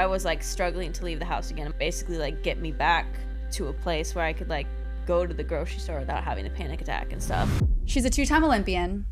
I was like struggling to leave the house again, and basically like get me back to a place where I could like go to the grocery store without having a panic attack and stuff. She's a 2-time Olympian,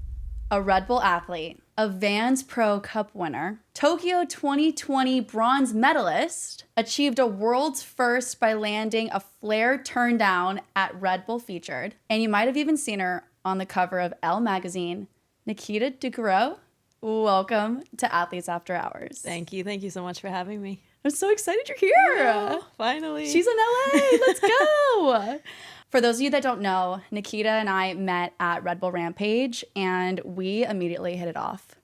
a Red Bull athlete, a Vans Pro Cup winner, Tokyo 2020 bronze medalist, achieved a world's first by landing a flare turn down at Red Bull Featured, and you might have even seen her on the cover of Elle magazine. Nikita Ducarroz, welcome to Athletes After Hours. Thank you so much for having me. I'm so excited you're here. Yeah, finally. She's in LA. Let's go. For those of you that don't know, Nikita and I met at Red Bull Rampage, and we immediately hit it off.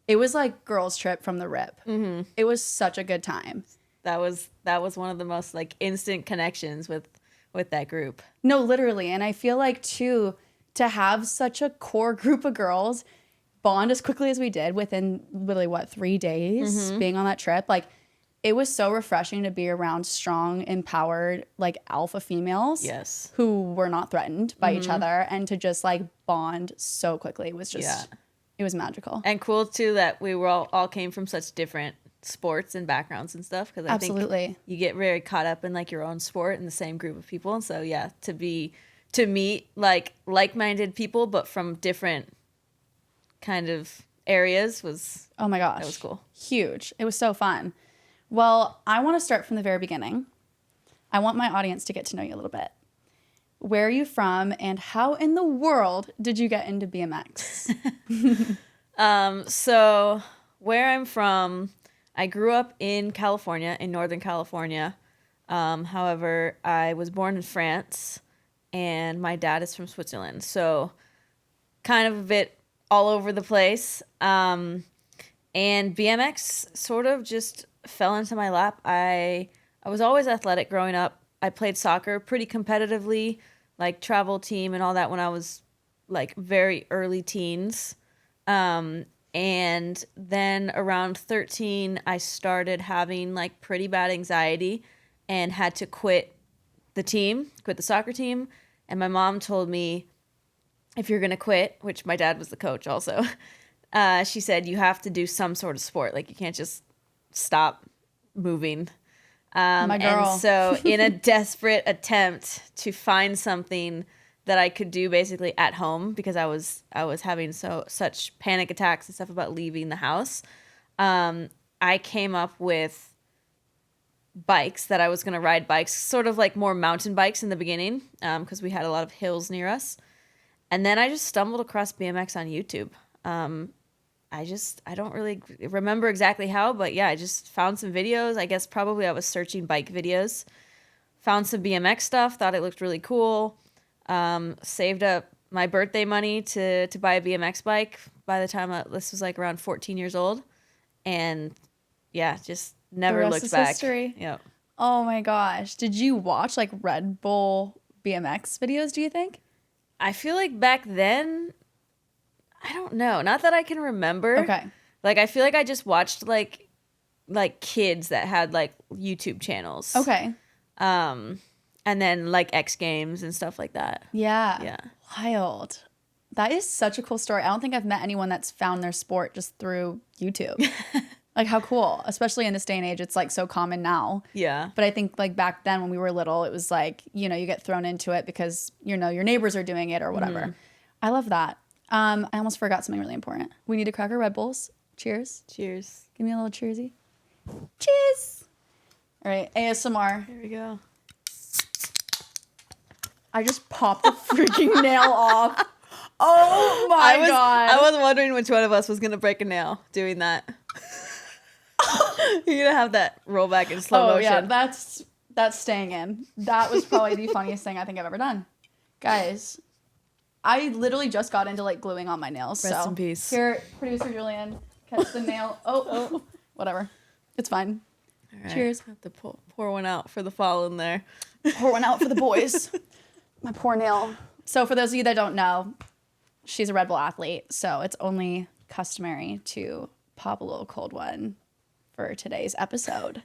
It was like girls' trip from the rip. Mm-hmm. It was such a good time. That was one of the most like instant connections with that group. No, literally. And I feel like too, to have such a core group of girls bond as quickly as we did within literally 3 days being on that trip, like it was so refreshing to be around strong, empowered, like alpha females. Yes. Who were not threatened by each other, and to just like bond so quickly was just, it was magical. And cool too that we were all came from such different sports and backgrounds and stuff. Because I think you get very caught up in like your own sport and the same group of people. And so yeah, to meet like like-minded people, but from different kind of areas was, oh my gosh, that was cool. Huge. It was so fun. Well, I want to start from the very beginning. I want my audience to get to know you a little bit. Where are you from, and how in the world did you get into BMX? So where I'm from, I grew up in California, in Northern California. However, I was born in France, and my dad is from Switzerland. So kind of a bit all over the place. And BMX sort of just fell into my lap. I was always athletic growing up. I played soccer pretty competitively, like travel team and all that when I was like very early teens. And then around 13, I started having like pretty bad anxiety and had to quit the soccer team. And my mom told me, if you're going to quit, which my dad was the coach also, she said, you have to do some sort of sport. Like you can't just stop moving. My girl. And so in a desperate attempt to find something that I could do basically at home, because I was having such panic attacks and stuff about leaving the house, I came up with bikes, that I was going to ride bikes, sort of like more mountain bikes in the beginning, because we had a lot of hills near us. And then I just stumbled across BMX on YouTube. I don't really remember exactly how, but yeah, I just found some videos. I guess probably I was searching bike videos, found some BMX stuff, thought it looked really cool, saved up my birthday money to buy a BMX bike by the time this was like around 14 years old. And yeah, just never looked back. History. Yeah. Oh my gosh. Did you watch like Red Bull BMX videos, do you think? I feel like back then, I don't know. Not that I can remember. Okay. Like, I feel like I just watched, like kids that had, like, YouTube channels. Okay. And then, like, X Games and stuff like that. Yeah. Yeah. Wild. That is such a cool story. I don't think I've met anyone that's found their sport just through YouTube. Like, how cool. Especially in this day and age, it's, like, so common now. Yeah. But I think, like, back then when we were little, it was, like, you know, you get thrown into it because, you know, your neighbors are doing it or whatever. Mm-hmm. I love that. I almost forgot something really important. We need to crack our Red Bulls. Cheers. Cheers. Give me a little cheersy. Cheers. All right, ASMR. Here we go. I just popped the freaking nail off. Oh my God. I was wondering which one of us was going to break a nail doing that. You're going to have that roll back in slow motion. Yeah, that's staying in. That was probably the funniest thing I think I've ever done. Guys, I literally just got into like gluing on my nails. Rest in peace. Here, producer Julian, catch the nail. Oh, whatever. It's fine. All right. Cheers. I have to pour one out for the fall in there. Pour one out for the boys. My poor nail. So for those of you that don't know, she's a Red Bull athlete. So it's only customary to pop a little cold one for today's episode.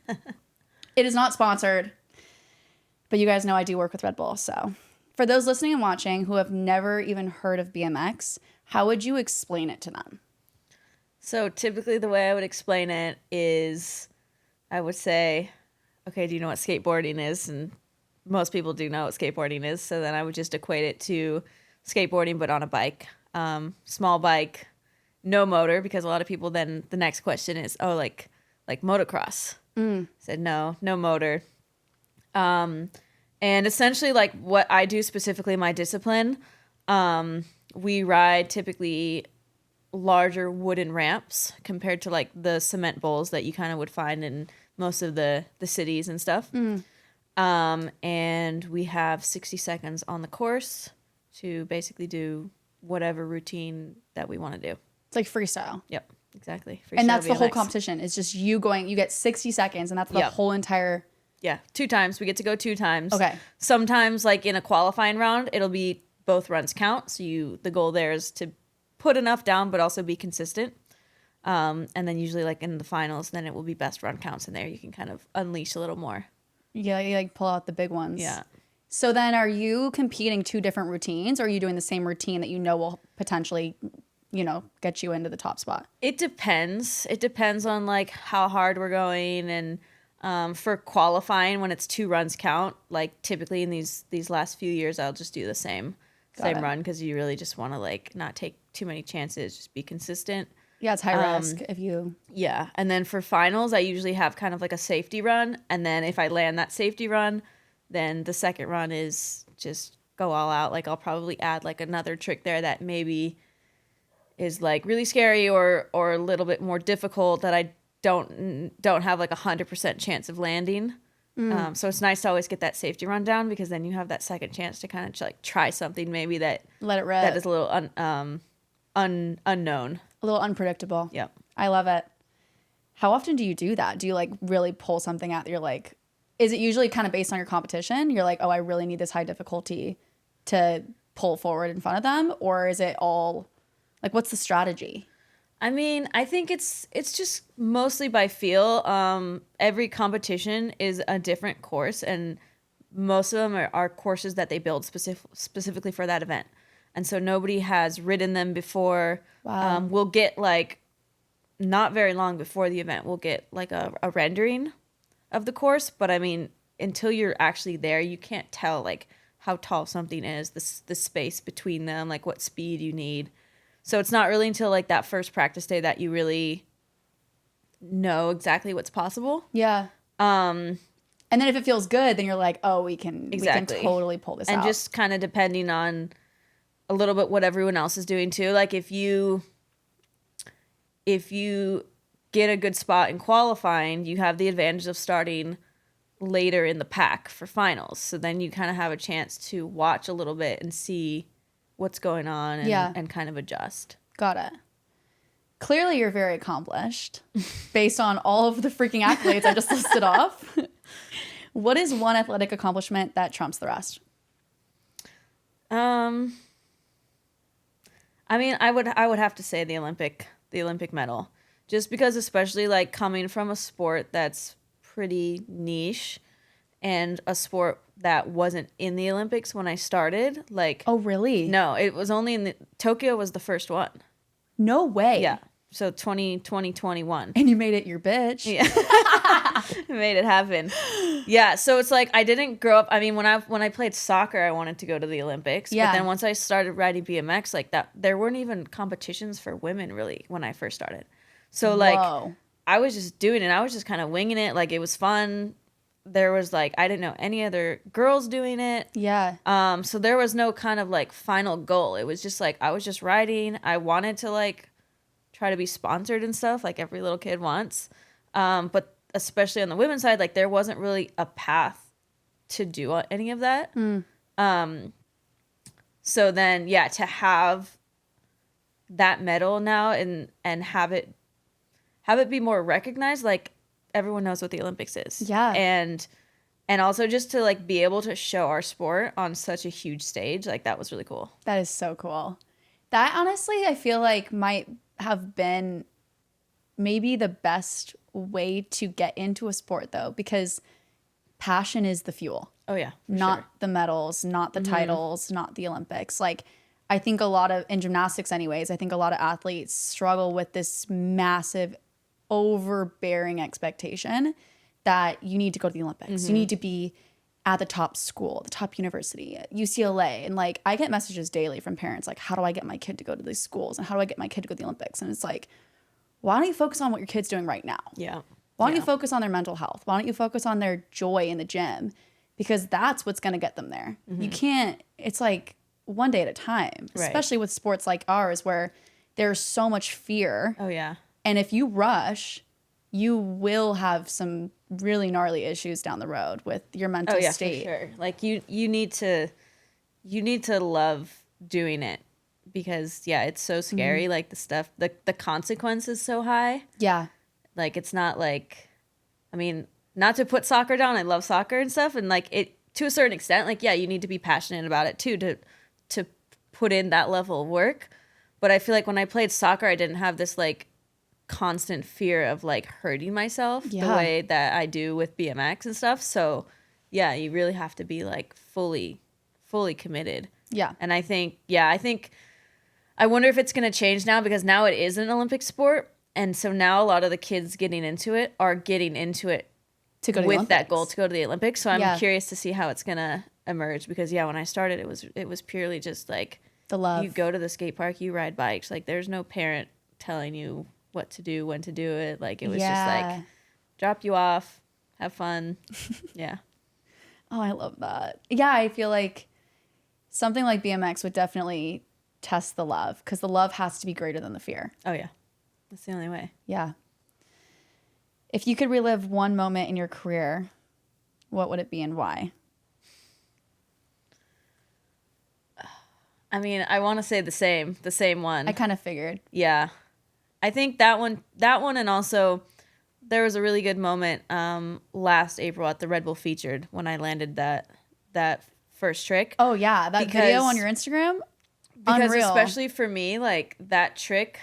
It is not sponsored, but you guys know I do work with Red Bull, so... For those listening and watching who have never even heard of BMX, how would you explain it to them? So typically the way I would explain it is I would say, okay, do you know what skateboarding is? And most people do know what skateboarding is. So then I would just equate it to skateboarding, but on a bike. Small bike, no motor, because a lot of people then the next question is, oh, like motocross. Said no motor. And essentially like what I do specifically my discipline, we ride typically larger wooden ramps compared to like the cement bowls that you kind of would find in most of the cities and stuff. And we have 60 seconds on the course to basically do whatever routine that we want to do. It's like freestyle. Yep, exactly. And that's Freestyle the whole BMX. competition. It's just you going, you get 60 seconds and that's the Yep. whole entire. Yeah, 2 times. We get to go 2 times. Okay. Sometimes, like in a qualifying round, it'll be both runs count. So the goal there is to put enough down, but also be consistent. And then usually, like in the finals, then it will be best run counts in there. You can kind of unleash a little more. Yeah, you like pull out the big ones. Yeah. So then are you competing 2 different routines, or are you doing the same routine that you know will potentially, get you into the top spot? It depends. It depends on like how hard we're going, and for qualifying when it's 2 runs count. Like typically in these last few years, I'll just do the same Got it. run because you really just want to like not take too many chances, just be consistent. Yeah, it's high risk if you. Yeah, and then for finals, I usually have kind of like a safety run, and then if I land that safety run, then the second run is just go all out. Like I'll probably add like another trick there that maybe is like really scary or a little bit more difficult that I don't have like 100% chance of landing. So it's nice to always get that safety run down because then you have that second chance to kind of like try something maybe that Let it rip. that is a little unknown. A little unpredictable. Yep. I love it. How often do you do that? Do you like really pull something out that you're like, is it usually kind of based on your competition? You're like, oh, I really need this high difficulty to pull forward in front of them? Or is it all like, what's the strategy? I mean, I think it's just mostly by feel. Every competition is a different course, and most of them are courses that they build specifically for that event. And so nobody has ridden them before. Wow. We'll get like not very long before the event, we'll get like a rendering of the course. But I mean, until you're actually there, you can't tell like how tall something is, the space between them, like what speed you need. So it's not really until like that first practice day that you really know exactly what's possible. Yeah. And then if it feels good, then you're like, oh, we can totally pull this out. And just kind of depending on a little bit what everyone else is doing too. Like if you get a good spot in qualifying, you have the advantage of starting later in the pack for finals. So then you kind of have a chance to watch a little bit and see what's going on and kind of adjust. Got it. Clearly you're very accomplished based on all of the freaking accolades I just listed off. What is one athletic accomplishment that trumps the rest? I mean, I would have to say the Olympic medal, just because especially like coming from a sport that's pretty niche and a sport that wasn't in the Olympics when I started. Like, oh really? No, it was only Tokyo was the first one. No way. Yeah. So 2021. And you made it your bitch. Yeah. Made it happen. Yeah, so it's like I didn't grow up. I mean, when I played soccer, I wanted to go to the Olympics. Yeah. But then once I started riding BMX, like that, there weren't even competitions for women really when I first started. So like, Whoa. I was just doing it. I was just kind of winging it. Like it was fun. There was like I didn't know any other girls doing it. Yeah. So there was no kind of like final goal. It was just like I was just riding. I wanted to like try to be sponsored and stuff like every little kid wants. But especially on the women's side, like there wasn't really a path to do any of that. So then, yeah, to have that medal now and have it be more recognized, like everyone knows what the Olympics is. Yeah. And also just to like be able to show our sport on such a huge stage, like that was really cool. That is so cool. That honestly, I feel like might have been maybe the best way to get into a sport though, because passion is the fuel. Oh yeah. Not the medals, not the titles, not the Olympics. Like I think in gymnastics anyways, I think a lot of athletes struggle with this massive overbearing expectation. that you need to go to the Olympics. You need to be at the top school, the top university, at UCLA. And like, I get messages daily from parents like, how do I get my kid to go to these schools? And how do I get my kid to go to the Olympics? And it's like, why don't you focus on what your kid's doing right now? Yeah. Why don't you focus on their mental health? Why don't you focus on their joy in the gym? Because that's what's going to get them there. You can't, it's like one day at a time, especially with sports like ours where there's so much fear. Oh, yeah. And if you rush, you will have some really gnarly issues down the road with your mental state. For sure. Like you need to love doing it because it's so scary. Like the stuff, the consequence is so high. Yeah. Like it's not like, I mean, not to put soccer down. I love soccer and stuff. And like it, to a certain extent, like, you need to be passionate about it too, to put in that level of work. But I feel like when I played soccer, I didn't have this like constant fear of like hurting myself the way that I do with BMX and stuff. So yeah, you really have to be like fully committed. Yeah. And I think I wonder if it's going to change now because now it is an Olympic sport. And so now a lot of the kids getting into it are getting into it to go to with that goal to go to the Olympics. So I'm curious to see how it's going to emerge because when I started, it was purely just like the love. You go to the skate park, you ride bikes. Like there's no parent telling you what to do, when to do it. Like it was just like drop you off, have fun. Yeah. Oh, I love that. Yeah, I feel like something like BMX would definitely test the love because the love has to be greater than the fear. Oh, yeah. That's the only way. Yeah. If you could relive one moment in your career, what would it be and why? I mean, I want to say the same one. I kind of figured. Yeah. I think that one, and also there was a really good moment last April at the Red Bull Featured when I landed that first trick. Oh, yeah. That video on your Instagram? Because Unreal. especially for me, like that trick,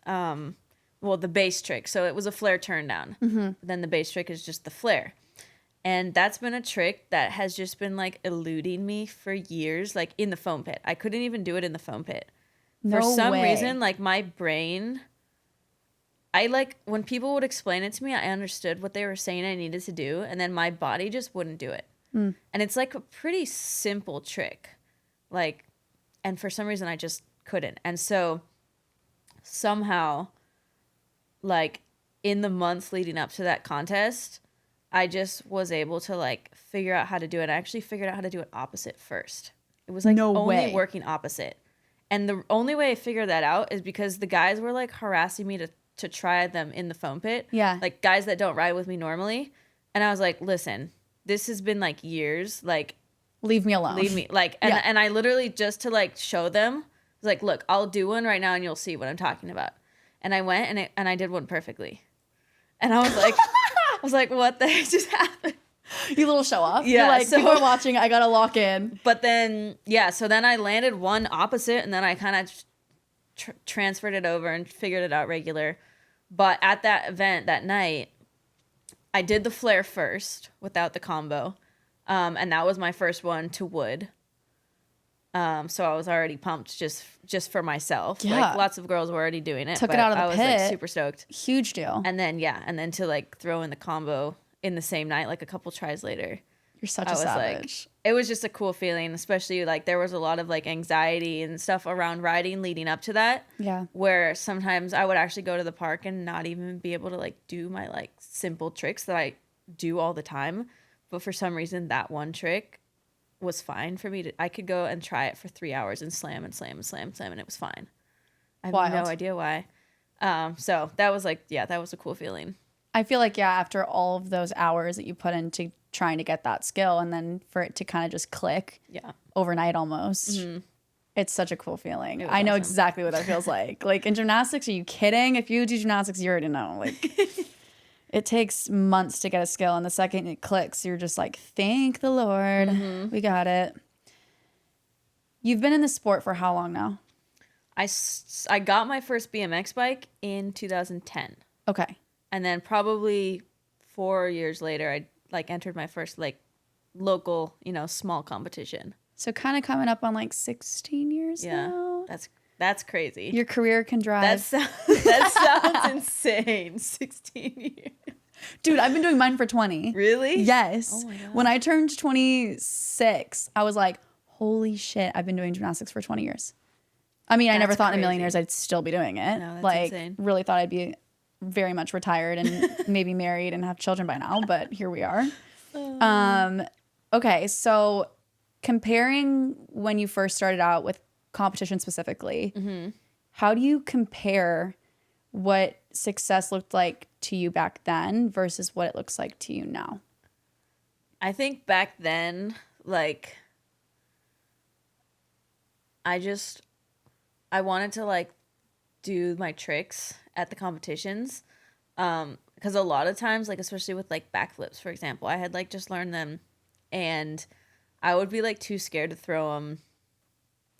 the base trick. So it was a flare turn down. Mm-hmm. Then the base trick is just the flare. And that's been a trick that has just been like eluding me for years, like in the foam pit. I couldn't even do it in the foam pit. For some reason, like my brain, when people would explain it to me, I understood what they were saying I needed to do. And then my body just wouldn't do it. Mm. And it's like a pretty simple trick. Like, and for some reason I just couldn't. And so somehow, like in the months leading up to that contest, I just was able to like figure out how to do it. I actually figured out how to do it opposite first. It was like only working opposite. And the only way I figured that out is because the guys were like harassing me to try them in the foam pit. Yeah. Like guys that don't ride with me normally. And I was like, listen, this has been like years. Like, leave me alone. Leave me. Like, and I literally just to like show them, was like, look, I'll do one right now and you'll see what I'm talking about. And I went and I did one perfectly. And I was like, what the heck just happened? You little show off. Yeah. You're like, people are watching. I got to lock in. But then, so then I landed one opposite and then I kind of transferred it over and figured it out regular. But at that event that night, I did the flare first without the combo. And that was my first one to wood. So I was already pumped just for myself. Yeah. Like lots of girls were already doing it. Took it out of the pit. I was like super stoked. Huge deal. And then to like throw in the combo in the same night, like a couple tries later. You're such a savage. Like, it was just a cool feeling, especially like there was a lot of like anxiety and stuff around riding leading up to that. Yeah. Where sometimes I would actually go to the park and not even be able to like do my like simple tricks that I do all the time. But for some reason that one trick was fine for me. I could go and try it for 3 hours and slam and slam and slam and slam and it was fine. I have no idea why. So that was like, that was a cool feeling. I feel like, after all of those hours that you put into trying to get that skill and then for it to kind of just click overnight almost, it's such a cool feeling. I know exactly what that feels like. Like in gymnastics, are you kidding? If you do gymnastics, you already know. Like it takes months to get a skill and the second it clicks, you're just like, thank the Lord. Mm-hmm. We got it. You've been in the sport for how long now? I got my first BMX bike in 2010. Okay. And then probably 4 years later, I like entered my first like local, small competition. So kind of coming up on like 16 years now. That's crazy. Your career can drive. That sounds insane. 16 years. Dude, I've been doing mine for 20. Really? Yes. Oh my God. When I turned 26, I was like, holy shit, I've been doing gymnastics for 20 years. I mean, I never That's thought in a million crazy. years I'd still be doing it. No, that's like, insane. really thought I'd be very much retired and maybe married and have children by now, but here we are. Okay, so comparing when you first started out with competition specifically, how do you compare what success looked like to you back then versus what it looks like to you now? I think back then, like, I wanted to like do my tricks at the competitions. Because a lot of times, like, especially with like backflips, for example, I had like just learned them and I would be like too scared to throw them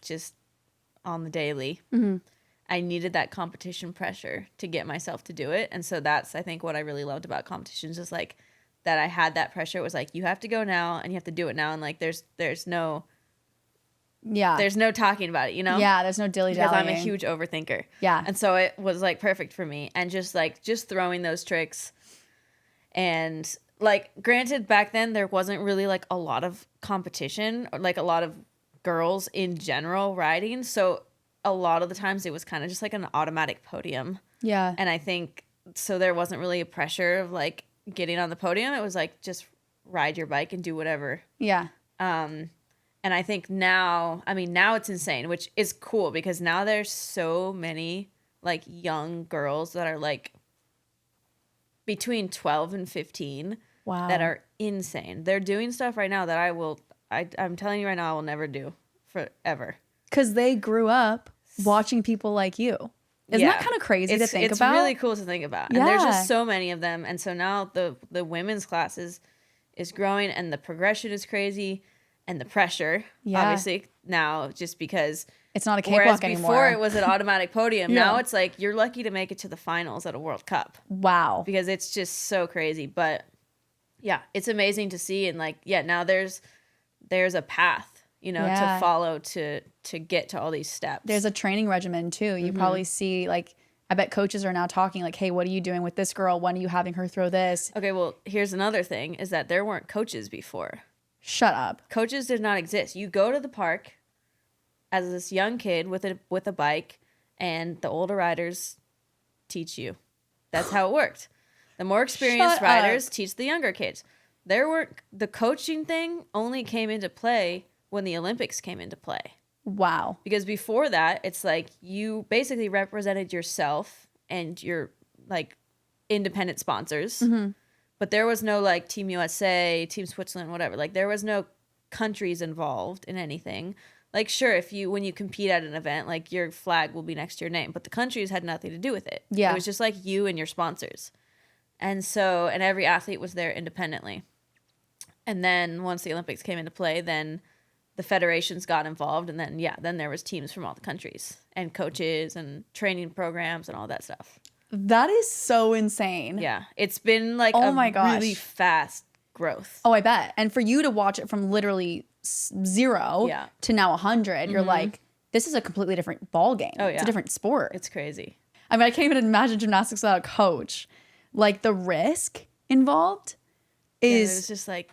just on the daily. I needed that competition pressure to get myself to do it. And so that's, I think, what I really loved about competitions is like that I had that pressure. It was like, you have to go now and you have to do it now. And like, there's no talking about it, you know? Yeah, there's no dilly-dallying. Because I'm a huge overthinker. Yeah. And so it was like perfect for me. And just throwing those tricks. And like, granted, back then there wasn't really like a lot of competition or like a lot of girls in general riding. So a lot of the times it was kind of just like an automatic podium. Yeah. And I think so there wasn't really a pressure of like getting on the podium. It was like just ride your bike and do whatever. Yeah. And I think now it's insane, which is cool because now there's so many like young girls that are like between 12 and 15 Wow. that are insane. They're doing stuff right now that I'm telling you right now I will never do forever. Because they grew up watching people like you. Isn't that kind of crazy to think about? It's really cool to think about. Yeah. And there's just so many of them. And so now the women's class is growing and the progression is crazy and the pressure, obviously, now just because it's not a whereas cakewalk anymore. before it was an automatic podium. Yeah. Now it's like you're lucky to make it to the finals at a World Cup. Wow. Because it's just so crazy. But yeah, it's amazing to see. And like, yeah, now there's a path, you know, to follow to get to all these steps. There's a training regimen too. You probably see like, I bet coaches are now talking like, hey, what are you doing with this girl? When are you having her throw this? Okay, well, here's another thing is that there weren't coaches before. Shut up. Coaches did not exist. You go to the park as this young kid with a bike and the older riders teach you. That's how it worked. The more experienced riders teach the younger kids. The coaching thing only came into play when the Olympics came into play. Wow. Because before that, it's like you basically represented yourself and your like independent sponsors. But there was no like Team USA, Team Switzerland, whatever. Like there was no countries involved in anything. Like sure, when you compete at an event, like your flag will be next to your name, but the countries had nothing to do with it. Yeah. It was just like you and your sponsors. And every athlete was there independently. And then once the Olympics came into play, then the federations got involved, and then there was teams from all the countries and coaches and training programs and all that stuff. That is so insane. Yeah, it's been like my gosh. really fast growth. Oh, I bet. And for you to watch it from literally 0 to now 100, you're like, this is a completely different ball game. Oh, yeah. It's a different sport. It's crazy. I mean, I can't even imagine gymnastics without a coach. Like the risk involved is it was just like,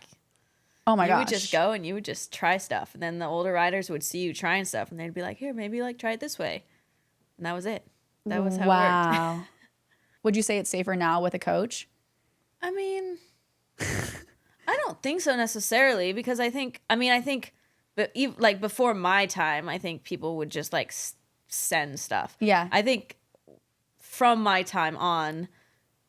oh my gosh. You would just go and you would just try stuff. And then the older riders would see you trying stuff and they'd be like, here, maybe like try it this way. And that was it. That was how it worked. Would you say it's safer now with a coach? I mean, I don't think so necessarily because I think, but even, like before my time, I think people would just like send stuff. Yeah. I think from my time on,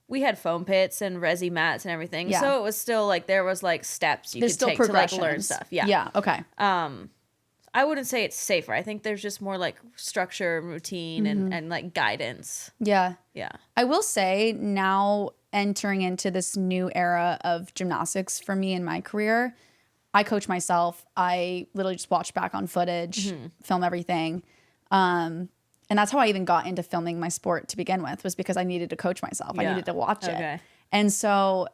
we had foam pits and resi mats and everything. Yeah. So it was still like, there was like steps you There's could take to like learn stuff. Yeah. Yeah. Okay. I wouldn't say it's safer. I think there's just more like structure and routine and like guidance. Yeah. Yeah. I will say now entering into this new era of gymnastics for me in my career, I coach myself. I literally just watch back on footage, film everything. And that's how I even got into filming my sport to begin with, was because I needed to coach myself. I needed to watch it. And so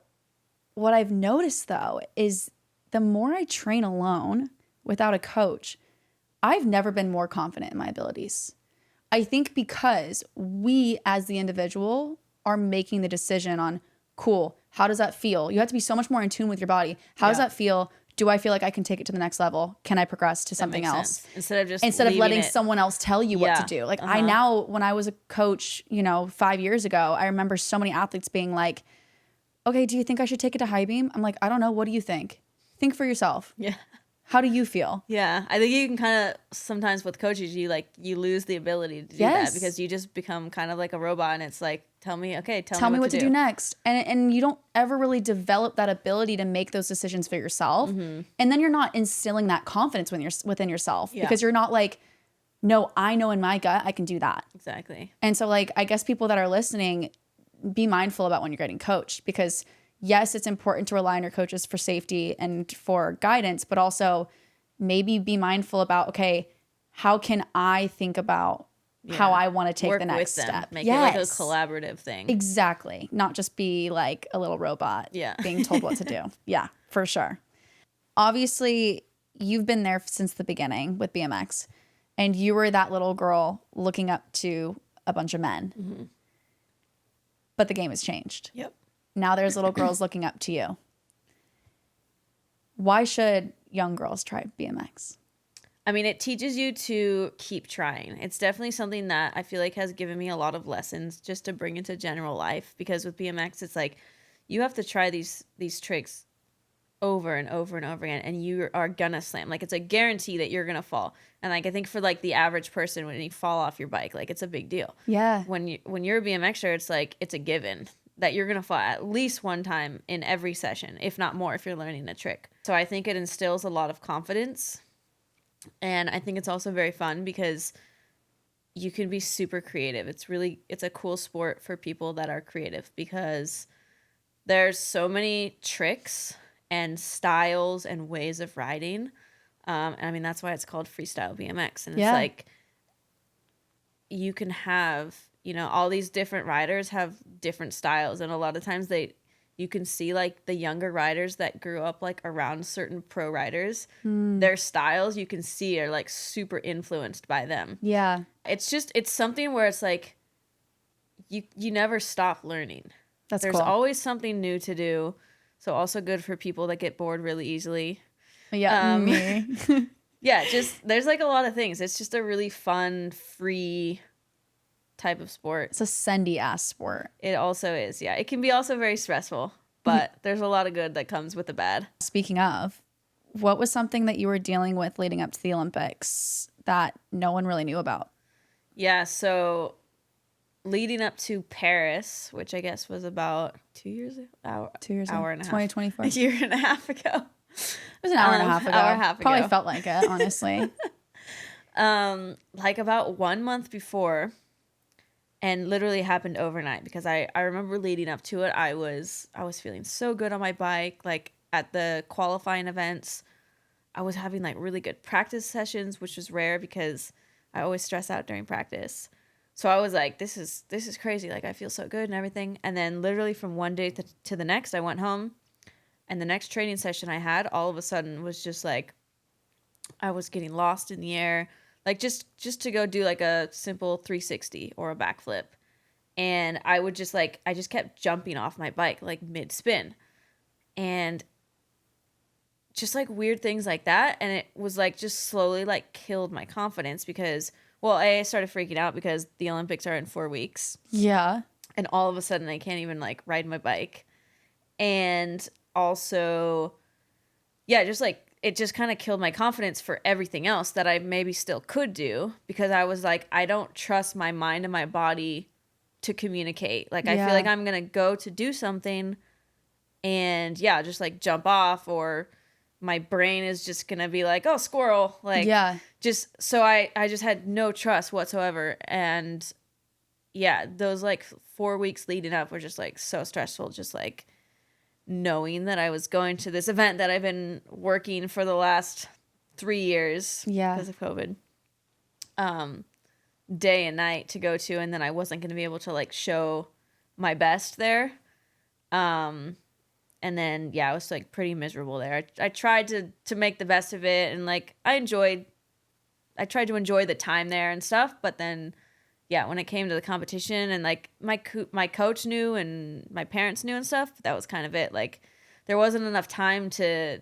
what I've noticed though is the more I train alone without a coach, I've never been more confident in my abilities. I think because we as the individual are making the decision on, cool, How does that feel? You have to be so much more in tune with your body. How does that feel? Do I feel like I can take it to the next level? Can I progress to something else? Sense. Instead of letting someone else tell you what to do. Like I now, when I was a coach, 5 years ago, I remember so many athletes being like, okay, do you think I should take it to high beam? I'm like, I don't know. What do you think? Think for yourself. Yeah. How do you feel? Yeah. I think you can kind of, sometimes with coaches, you lose the ability to do that because you just become kind of like a robot and it's like, tell me what to do next. And you don't ever really develop that ability to make those decisions for yourself. And then you're not instilling that confidence within yourself because you're not like, no, I know in my gut, I can do that. Exactly. And so like, I guess people that are listening, be mindful about when you're getting coached because yes, it's important to rely on your coaches for safety and for guidance, but also maybe be mindful about, okay, how can I think about how I want to take the next step? Make it like a collaborative thing. Exactly. Not just be like a little robot being told what to do. Yeah, for sure. Obviously, you've been there since the beginning with BMX and you were that little girl looking up to a bunch of men. But the game has changed. Yep. Now there's little girls looking up to you. Why should young girls try BMX? I mean, it teaches you to keep trying. It's definitely something that I feel like has given me a lot of lessons just to bring into general life because with BMX, it's like you have to try these tricks over and over and over again and you are gonna slam. Like it's a guarantee that you're gonna fall. And like I think for like the average person when you fall off your bike, like it's a big deal. Yeah. When you're a BMXer, it's like it's a given that you're gonna fall at least one time in every session, if not more, if you're learning a trick. So I think it instills a lot of confidence. And I think it's also very fun because you can be super creative. It's a cool sport for people that are creative because there's so many tricks and styles and ways of riding. And I mean, that's why it's called freestyle BMX. And it's like, you can have, all these different riders have different styles. And a lot of times you can see like the younger riders that grew up like around certain pro riders, their styles you can see are like super influenced by them. Yeah. It's something where it's like, you never stop learning. There's cool. always something new to do. So also good for people that get bored really easily. Yeah, me. Yeah, there's like a lot of things. It's just a really fun, free type of sport. It's a sendy ass sport. It also is, yeah. It can be also very stressful, but there's a lot of good that comes with the bad. Speaking of, what was something that you were dealing with leading up to the Olympics that no one really knew about? Yeah, so leading up to Paris, which I guess was about 2 years ago, 2 years ago. Hour and a half. 2024. A year and a half ago. It was an hour and a half ago. Hour and a half ago. Probably felt like it, honestly. Like about 1 month before, and literally happened overnight because I remember leading up to it, I was feeling so good on my bike. Like at the qualifying events, I was having like really good practice sessions, which was rare because I always stress out during practice. So I was like, this is crazy. Like I feel so good and everything. And then literally from one day to the next, I went home. And the next training session I had all of a sudden was just like, I was getting lost in the air. Like just to go do like a simple 360 or a backflip. And I just kept jumping off my bike like mid spin. And just like weird things like that. And it was like just slowly like killed my confidence because, well, I started freaking out because the Olympics are in 4 weeks. Yeah. And all of a sudden I can't even like ride my bike. And also, yeah, just like it just kind of killed my confidence for everything else that I maybe still could do because I was like, I don't trust my mind and my body to communicate. Like, I feel like I'm going to go to do something and just like jump off, or my brain is just going to be like, oh, squirrel. Like, just so I just had no trust whatsoever. And those like 4 weeks leading up were just like so stressful. Just like knowing that I was going to this event that I've been working for the last 3 years because of COVID, day and night to go to, and then I wasn't going to be able to like show my best there. And then, I was like pretty miserable there. I tried to make the best of it, and like I tried to enjoy the time there and stuff, but then yeah, when it came to the competition and like my coach knew and my parents knew and stuff, that was kind of it. Like there wasn't enough time to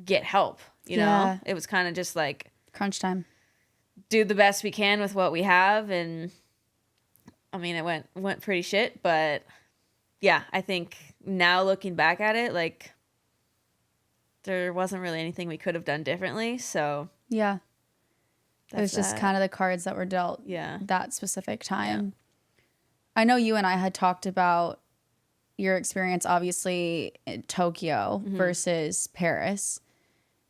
get help, you know? It was kind of just like crunch time. Do the best we can with what we have, and I mean it went pretty shit, but yeah, I think now looking back at it, like there wasn't really anything we could have done differently, so yeah. It was just kind of the cards that were dealt that specific time. Yeah. I know you and I had talked about your experience, obviously, in Tokyo versus Paris.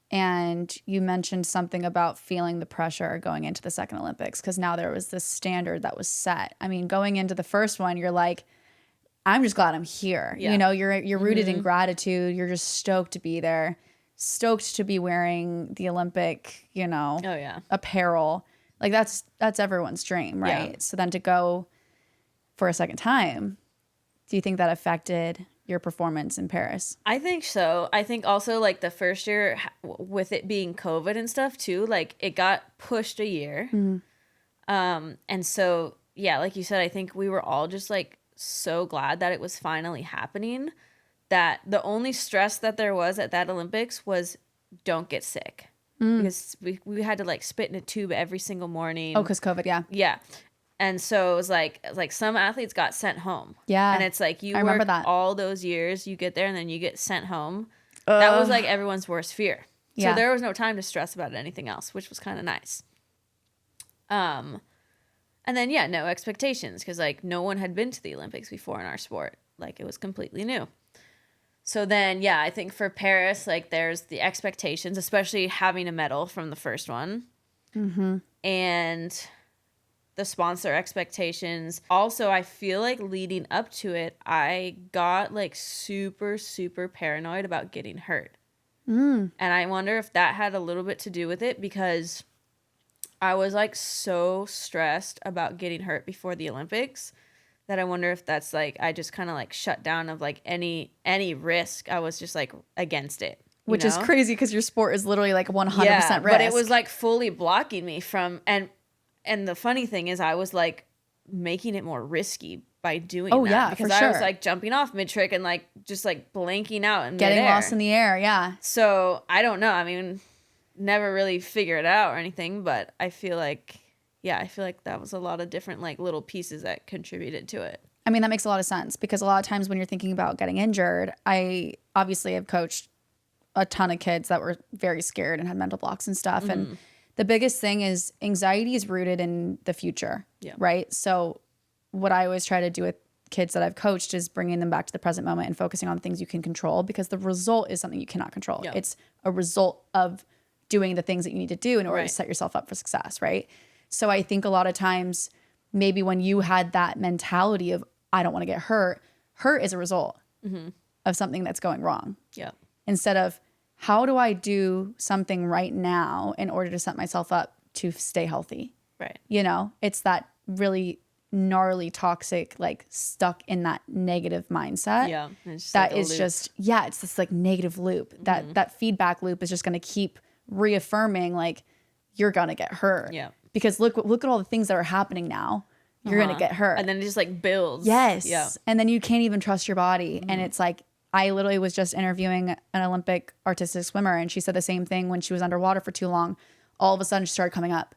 And you mentioned something about feeling the pressure going into the second Olympics because now there was this standard that was set. I mean, going into the first one, you're like, I'm just glad I'm here. Yeah. You know, you're rooted in gratitude. You're just stoked to be there. Stoked to be wearing the Olympic, you know, apparel. Like that's everyone's dream, right? Yeah. So then to go for a second time, do you think that affected your performance in Paris? I think so. I think also like the first year with it being COVID and stuff too, like it got pushed a year. And so, yeah, like you said, I think we were all just like so glad that it was finally happening. That the only stress that there was at that Olympics was don't get sick because we had to like spit in a tube every single morning. Oh, because COVID, yeah. And so it was like some athletes got sent home. Yeah, and it's like you work all those years, you get there and then you get sent home. That was like everyone's worst fear. So there was no time to stress about anything else, which was kind of nice. And then no expectations because like no one had been to the Olympics before in our sport. Like it was completely new. So then, I think for Paris, like there's the expectations, especially having a medal from the first one. And the sponsor expectations. Also, I feel like leading up to it, I got like super, super paranoid about getting hurt. And I wonder if that had a little bit to do with it because I was like so stressed about getting hurt before the Olympics that I wonder if that's like I just kind of like shut down of like any risk. I was just like against it. Which is crazy because your sport is literally like 100% risk. But it was like fully blocking me from and the funny thing is I was like making it more risky by doing that. Yeah, because for sure. I was like jumping off mid-trick and like just like blanking out and getting lost in the air. Yeah. So I don't know. I mean, never really figured it out or anything, but I feel like that was a lot of different like little pieces that contributed to it. I mean, that makes a lot of sense because a lot of times when you're thinking about getting injured, I obviously have coached a ton of kids that were very scared and had mental blocks and stuff. And the biggest thing is anxiety is rooted in the future, right? So what I always try to do with kids that I've coached is bringing them back to the present moment and focusing on things you can control because the result is something you cannot control. Yeah. It's a result of doing the things that you need to do in order to set yourself up for success, right? So I think a lot of times maybe when you had that mentality of I don't want to get hurt is a result of something that's going wrong. Yeah. Instead of how do I do something right now in order to set myself up to stay healthy? Right. You know, it's that really gnarly, toxic, like stuck in that negative mindset. Yeah. That like is just, it's this like negative loop. That feedback loop is just going to keep reaffirming like you're going to get hurt. Yeah. Because look at all the things that are happening now. You're going to get hurt. And then it just like builds. Yes. Yeah. And then you can't even trust your body. And it's like, I literally was just interviewing an Olympic artistic swimmer and she said the same thing when she was underwater for too long. All of a sudden she started coming up.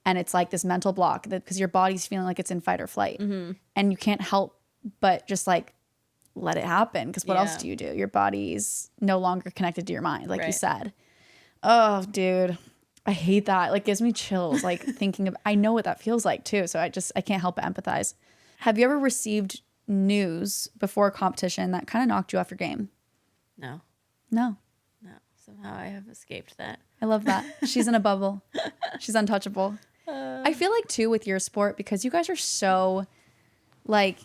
And it's like this mental block because your body's feeling like it's in fight or flight. And you can't help but just like let it happen. Because what else do? Your body's no longer connected to your mind, like you said. Oh, dude. I hate that. Like gives me chills, like thinking of, I know what that feels like too. So I can't help but empathize. Have you ever received news before a competition that kind of knocked you off your game? No. Somehow I have escaped that. I love that. She's in a bubble. She's untouchable. I feel like too with your sport, because you guys are so like,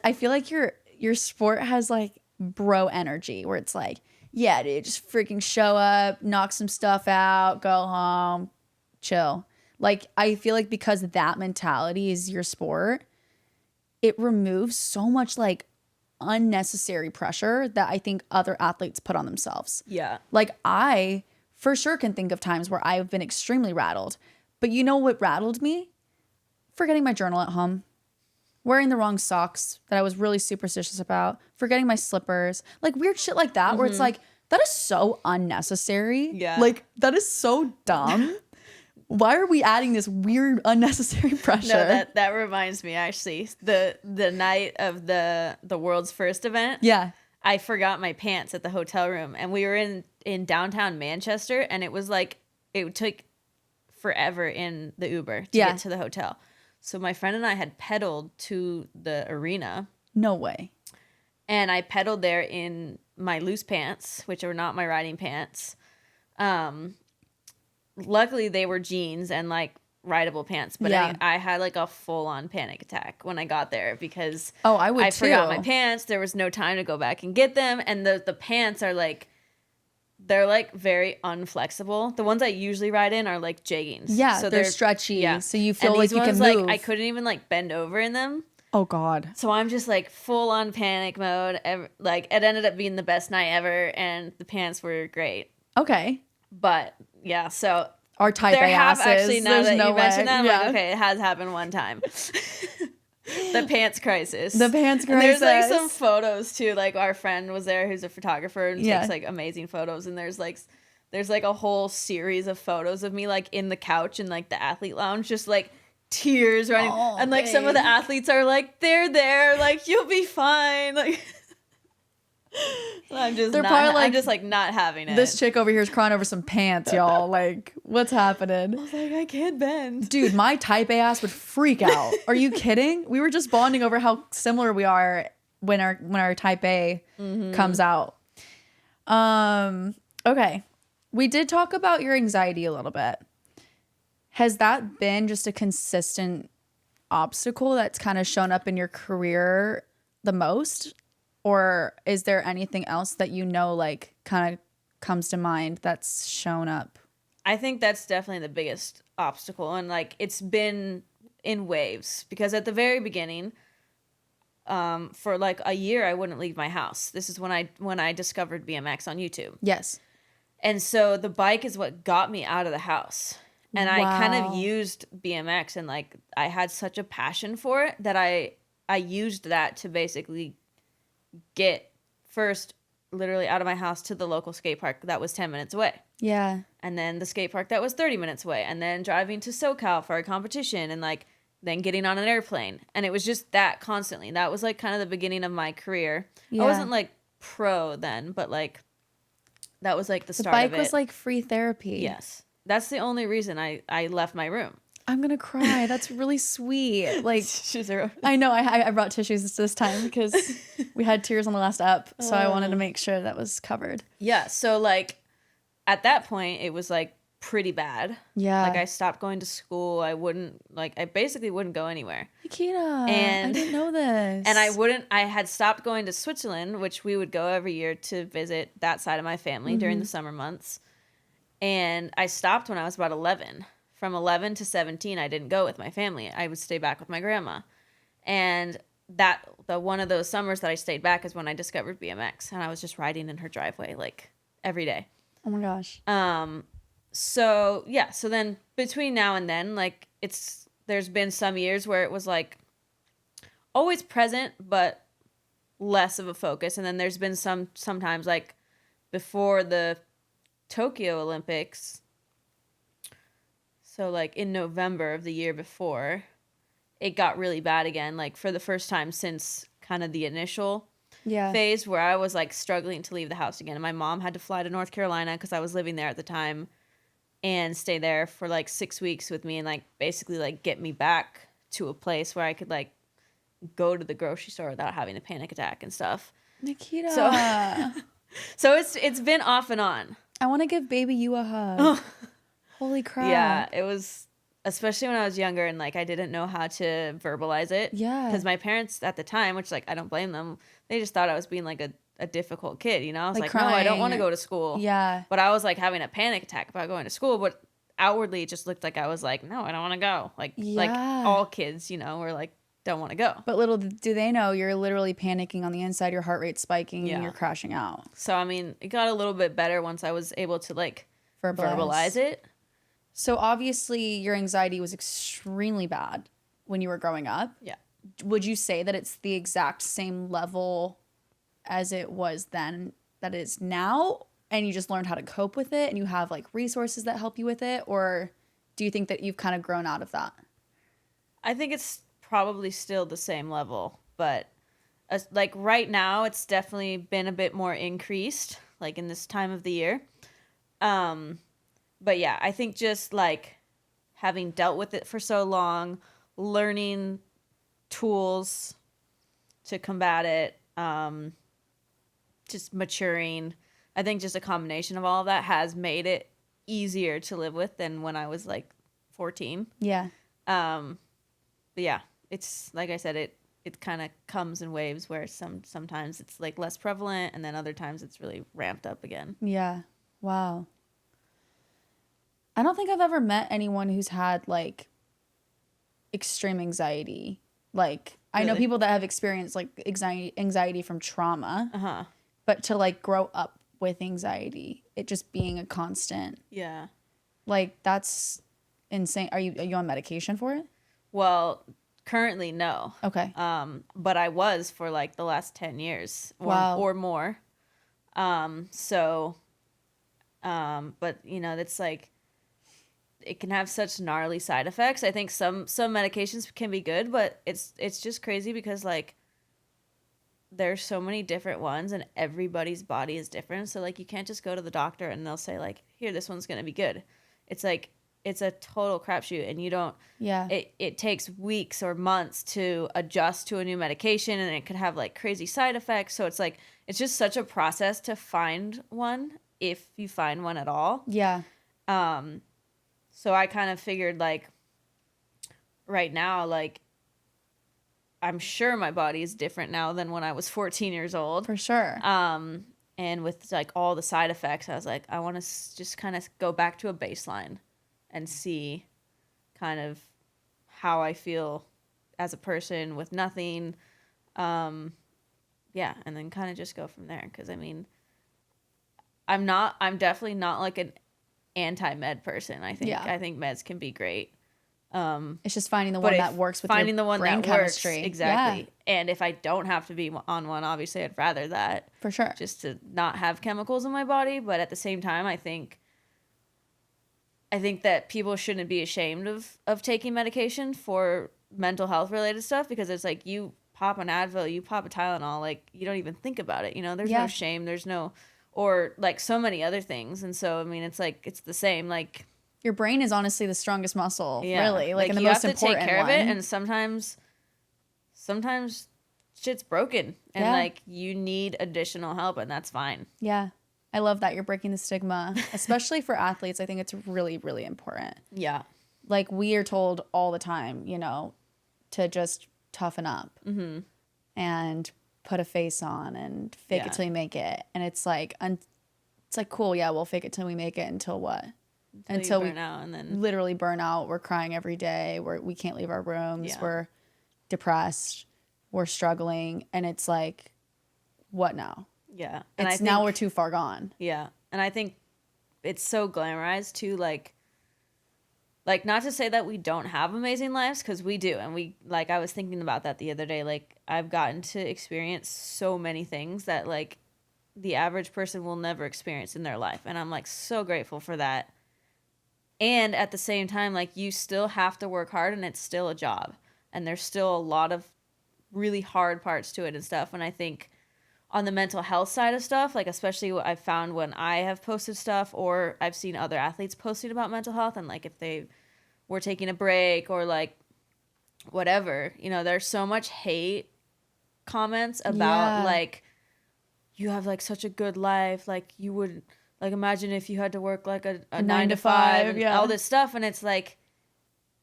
I feel like your sport has like bro energy where it's like, yeah, dude, just freaking show up, knock some stuff out, go home, chill. Like, I feel like because that mentality is your sport, it removes so much like unnecessary pressure that I think other athletes put on themselves. Yeah. Like I for sure can think of times where I've been extremely rattled. But you know what rattled me? forgetting my journal at home, wearing the wrong socks that I was really superstitious about, forgetting my slippers, like weird shit like that, where it's like, that is so unnecessary. Yeah. Like, that is so dumb. Why are we adding this weird, unnecessary pressure? No, that reminds me, actually. The night of the world's first event. Yeah. I forgot my pants at the hotel room, and we were in downtown Manchester, and it was like, it took forever in the Uber to get to the hotel. So my friend and I had pedaled to the arena. No way. And I pedaled there in my loose pants, which are not my riding pants. Luckily, they were jeans and like rideable pants. But I had like a full-on panic attack when I got there because I forgot my pants. There was no time to go back and get them. And the pants are like, they're like very unflexible. The ones I usually ride in are like jeggings. Yeah, so they're stretchy. Yeah. So you feel and like you can move. Like, I couldn't even like bend over in them. Oh God. So I'm just like full on panic mode. Like it ended up being the best night ever, and the pants were great. Okay. But yeah, so our type A asses. Actually, now There's that no you mentioned that, I'm like, Yeah. okay, it has happened one time. The pants crisis. The pants crisis. And there's like some photos too. Like our friend was there, who's a photographer and takes like amazing photos. And there's like a whole series of photos of me like in the couch in like the athlete lounge, just like tears running. And like some of the athletes are like, they're there, like you'll be fine. Like I'm just not having it. This chick over here is crying over some pants, y'all. Like, what's happening? I was like, I can't bend. Dude, my type A ass would freak out. Are you kidding? We were just bonding over how similar we are when our type A comes out. Okay. We did talk about your anxiety a little bit. Has that been just a consistent obstacle that's kind of shown up in your career the most? Or is there anything else that you know, like, kind of comes to mind that's shown up? I think that's definitely the biggest obstacle. And, like, it's been in waves. Because at the very beginning, for, like, a year, I wouldn't leave my house. This is when I discovered BMX on YouTube. Yes. And so the bike is what got me out of the house. And I kind of used BMX. And, like, I had such a passion for it that I used that to basically get first literally out of my house to the local skate park that was 10 minutes away. Yeah. And then the skate park that was 30 minutes away. And then driving to SoCal for a competition and like then getting on an airplane. And it was just that constantly. That was like kind of the beginning of my career. Yeah. I wasn't like pro then, but like that was like the start of it. The bike was like free therapy. Yes. That's the only reason I left my room. I'm gonna cry. That's really sweet. Like Tissues are I know. I brought tissues this time because we had tears on the last up, so I wanted to make sure that was covered. Yeah. So like, at that point, it was like pretty bad. Yeah. Like I stopped going to school. I basically wouldn't go anywhere. Nikita, And I didn't know this. And I had stopped going to Switzerland, which we would go every year to visit that side of my family during the summer months. And I stopped when I was about 11. From 11 to 17, I didn't go with my family. I would stay back with my grandma. And one of those summers that I stayed back is when I discovered BMX. And I was just riding in her driveway like every day. Oh my gosh. So yeah, so then between now and then, like there's been some years where it was like always present, but less of a focus. And then there's been sometimes like before the Tokyo Olympics, so like in November of the year before, it got really bad again, like for the first time since kind of the initial phase where I was like struggling to leave the house again. And my mom had to fly to North Carolina because I was living there at the time and stay there for like 6 weeks with me and like basically like get me back to a place where I could like go to the grocery store without having a panic attack and stuff. Nikita. So it's been off and on. I want to give baby you a hug. Holy crap. Yeah, it was, especially when I was younger and like I didn't know how to verbalize it. Yeah. Because my parents at the time, which like I don't blame them, they just thought I was being like a difficult kid, you know? I was like, no, I don't want to go to school. Yeah. But I was like having a panic attack about going to school, but outwardly it just looked like I was like, no, I don't want to go. Like all kids, you know, were like, don't want to go. But little do they know you're literally panicking on the inside, your heart rate spiking, and you're crashing out. So, I mean, it got a little bit better once I was able to like verbalize it. So obviously your anxiety was extremely bad when you were growing up. Yeah. Would you say that it's the exact same level as it was then that it is now, and you just learned how to cope with it and you have like resources that help you with it? Or do you think that you've kind of grown out of that? I think it's probably still the same level, but like right now it's definitely been a bit more increased, like in this time of the year. But yeah, I think just like having dealt with it for so long, learning tools to combat it, just maturing. I think just a combination of all of that has made it easier to live with than when I was like 14. Yeah. But yeah, it's like I said, it kind of comes in waves where sometimes it's like less prevalent, and then other times it's really ramped up again. Yeah. Wow. I don't think I've ever met anyone who's had like extreme anxiety. Like I know Really? people that have experienced like anxiety from trauma, but to like grow up with anxiety, it just being a constant. Yeah. Like that's insane. Are you on medication for it? Well, currently no. Okay. But I was for like the last 10 years or more. But you know, that's like, it can have such gnarly side effects. I think some medications can be good, but it's just crazy because like there's so many different ones and everybody's body is different. So like you can't just go to the doctor and they'll say like, here, this one's going to be good. It's like, it's a total crapshoot, and you don't, it takes weeks or months to adjust to a new medication, and it could have like crazy side effects. So it's like, it's just such a process to find one, if you find one at all. Yeah. So I kind of figured like right now, like I'm sure my body is different now than when I was 14 years old. For sure. And with like all the side effects, I was like, I want to just kind of go back to a baseline and see kind of how I feel as a person with nothing. Yeah. And then kind of just go from there. 'Cause I mean, I'm definitely not like an anti-med person. I think meds can be great. It's just finding the one that works with finding your the one brain that chemistry. works exactly. Yeah. And if I don't have to be on one, obviously I'd rather that, for sure, just to not have chemicals in my body. But at the same time, I think that people shouldn't be ashamed of taking medication for mental health related stuff, because it's like, you pop an Advil, you pop a Tylenol, like you don't even think about it. You know, there's no shame. There's no, or like so many other things. And so, I mean, it's like, it's the same, like, your brain is honestly the strongest muscle, really. Like, and the you most have to important take care one. of it, and sometimes shit's broken, and like you need additional help, and that's fine. Yeah, I love that you're breaking the stigma, especially for athletes. I think it's really, really important. Yeah, like we are told all the time, you know, to just toughen up and put a face on and fake it till you make it, and it's like cool, yeah, we'll fake it till we make it until what? Until we burn out, and then literally burn out. We're crying every day. We can't leave our rooms. Yeah. We're depressed. We're struggling. And it's like, what now? Yeah. And I think now we're too far gone. Yeah. And I think it's so glamorized too, like not to say that we don't have amazing lives, because we do. And we, like, I was thinking about that the other day. Like, I've gotten to experience so many things that like the average person will never experience in their life. And I'm like so grateful for that. And at the same time, like, you still have to work hard, and it's still a job, and there's still a lot of really hard parts to it and stuff. And I think on the mental health side of stuff, like, especially what I've found when I have posted stuff, or I've seen other athletes posting about mental health, and like if they were taking a break or like whatever, you know, there's so much hate comments about like, you have like such a good life, like you would, like, imagine if you had to work like a 9 to 5 and all this stuff. And it's like,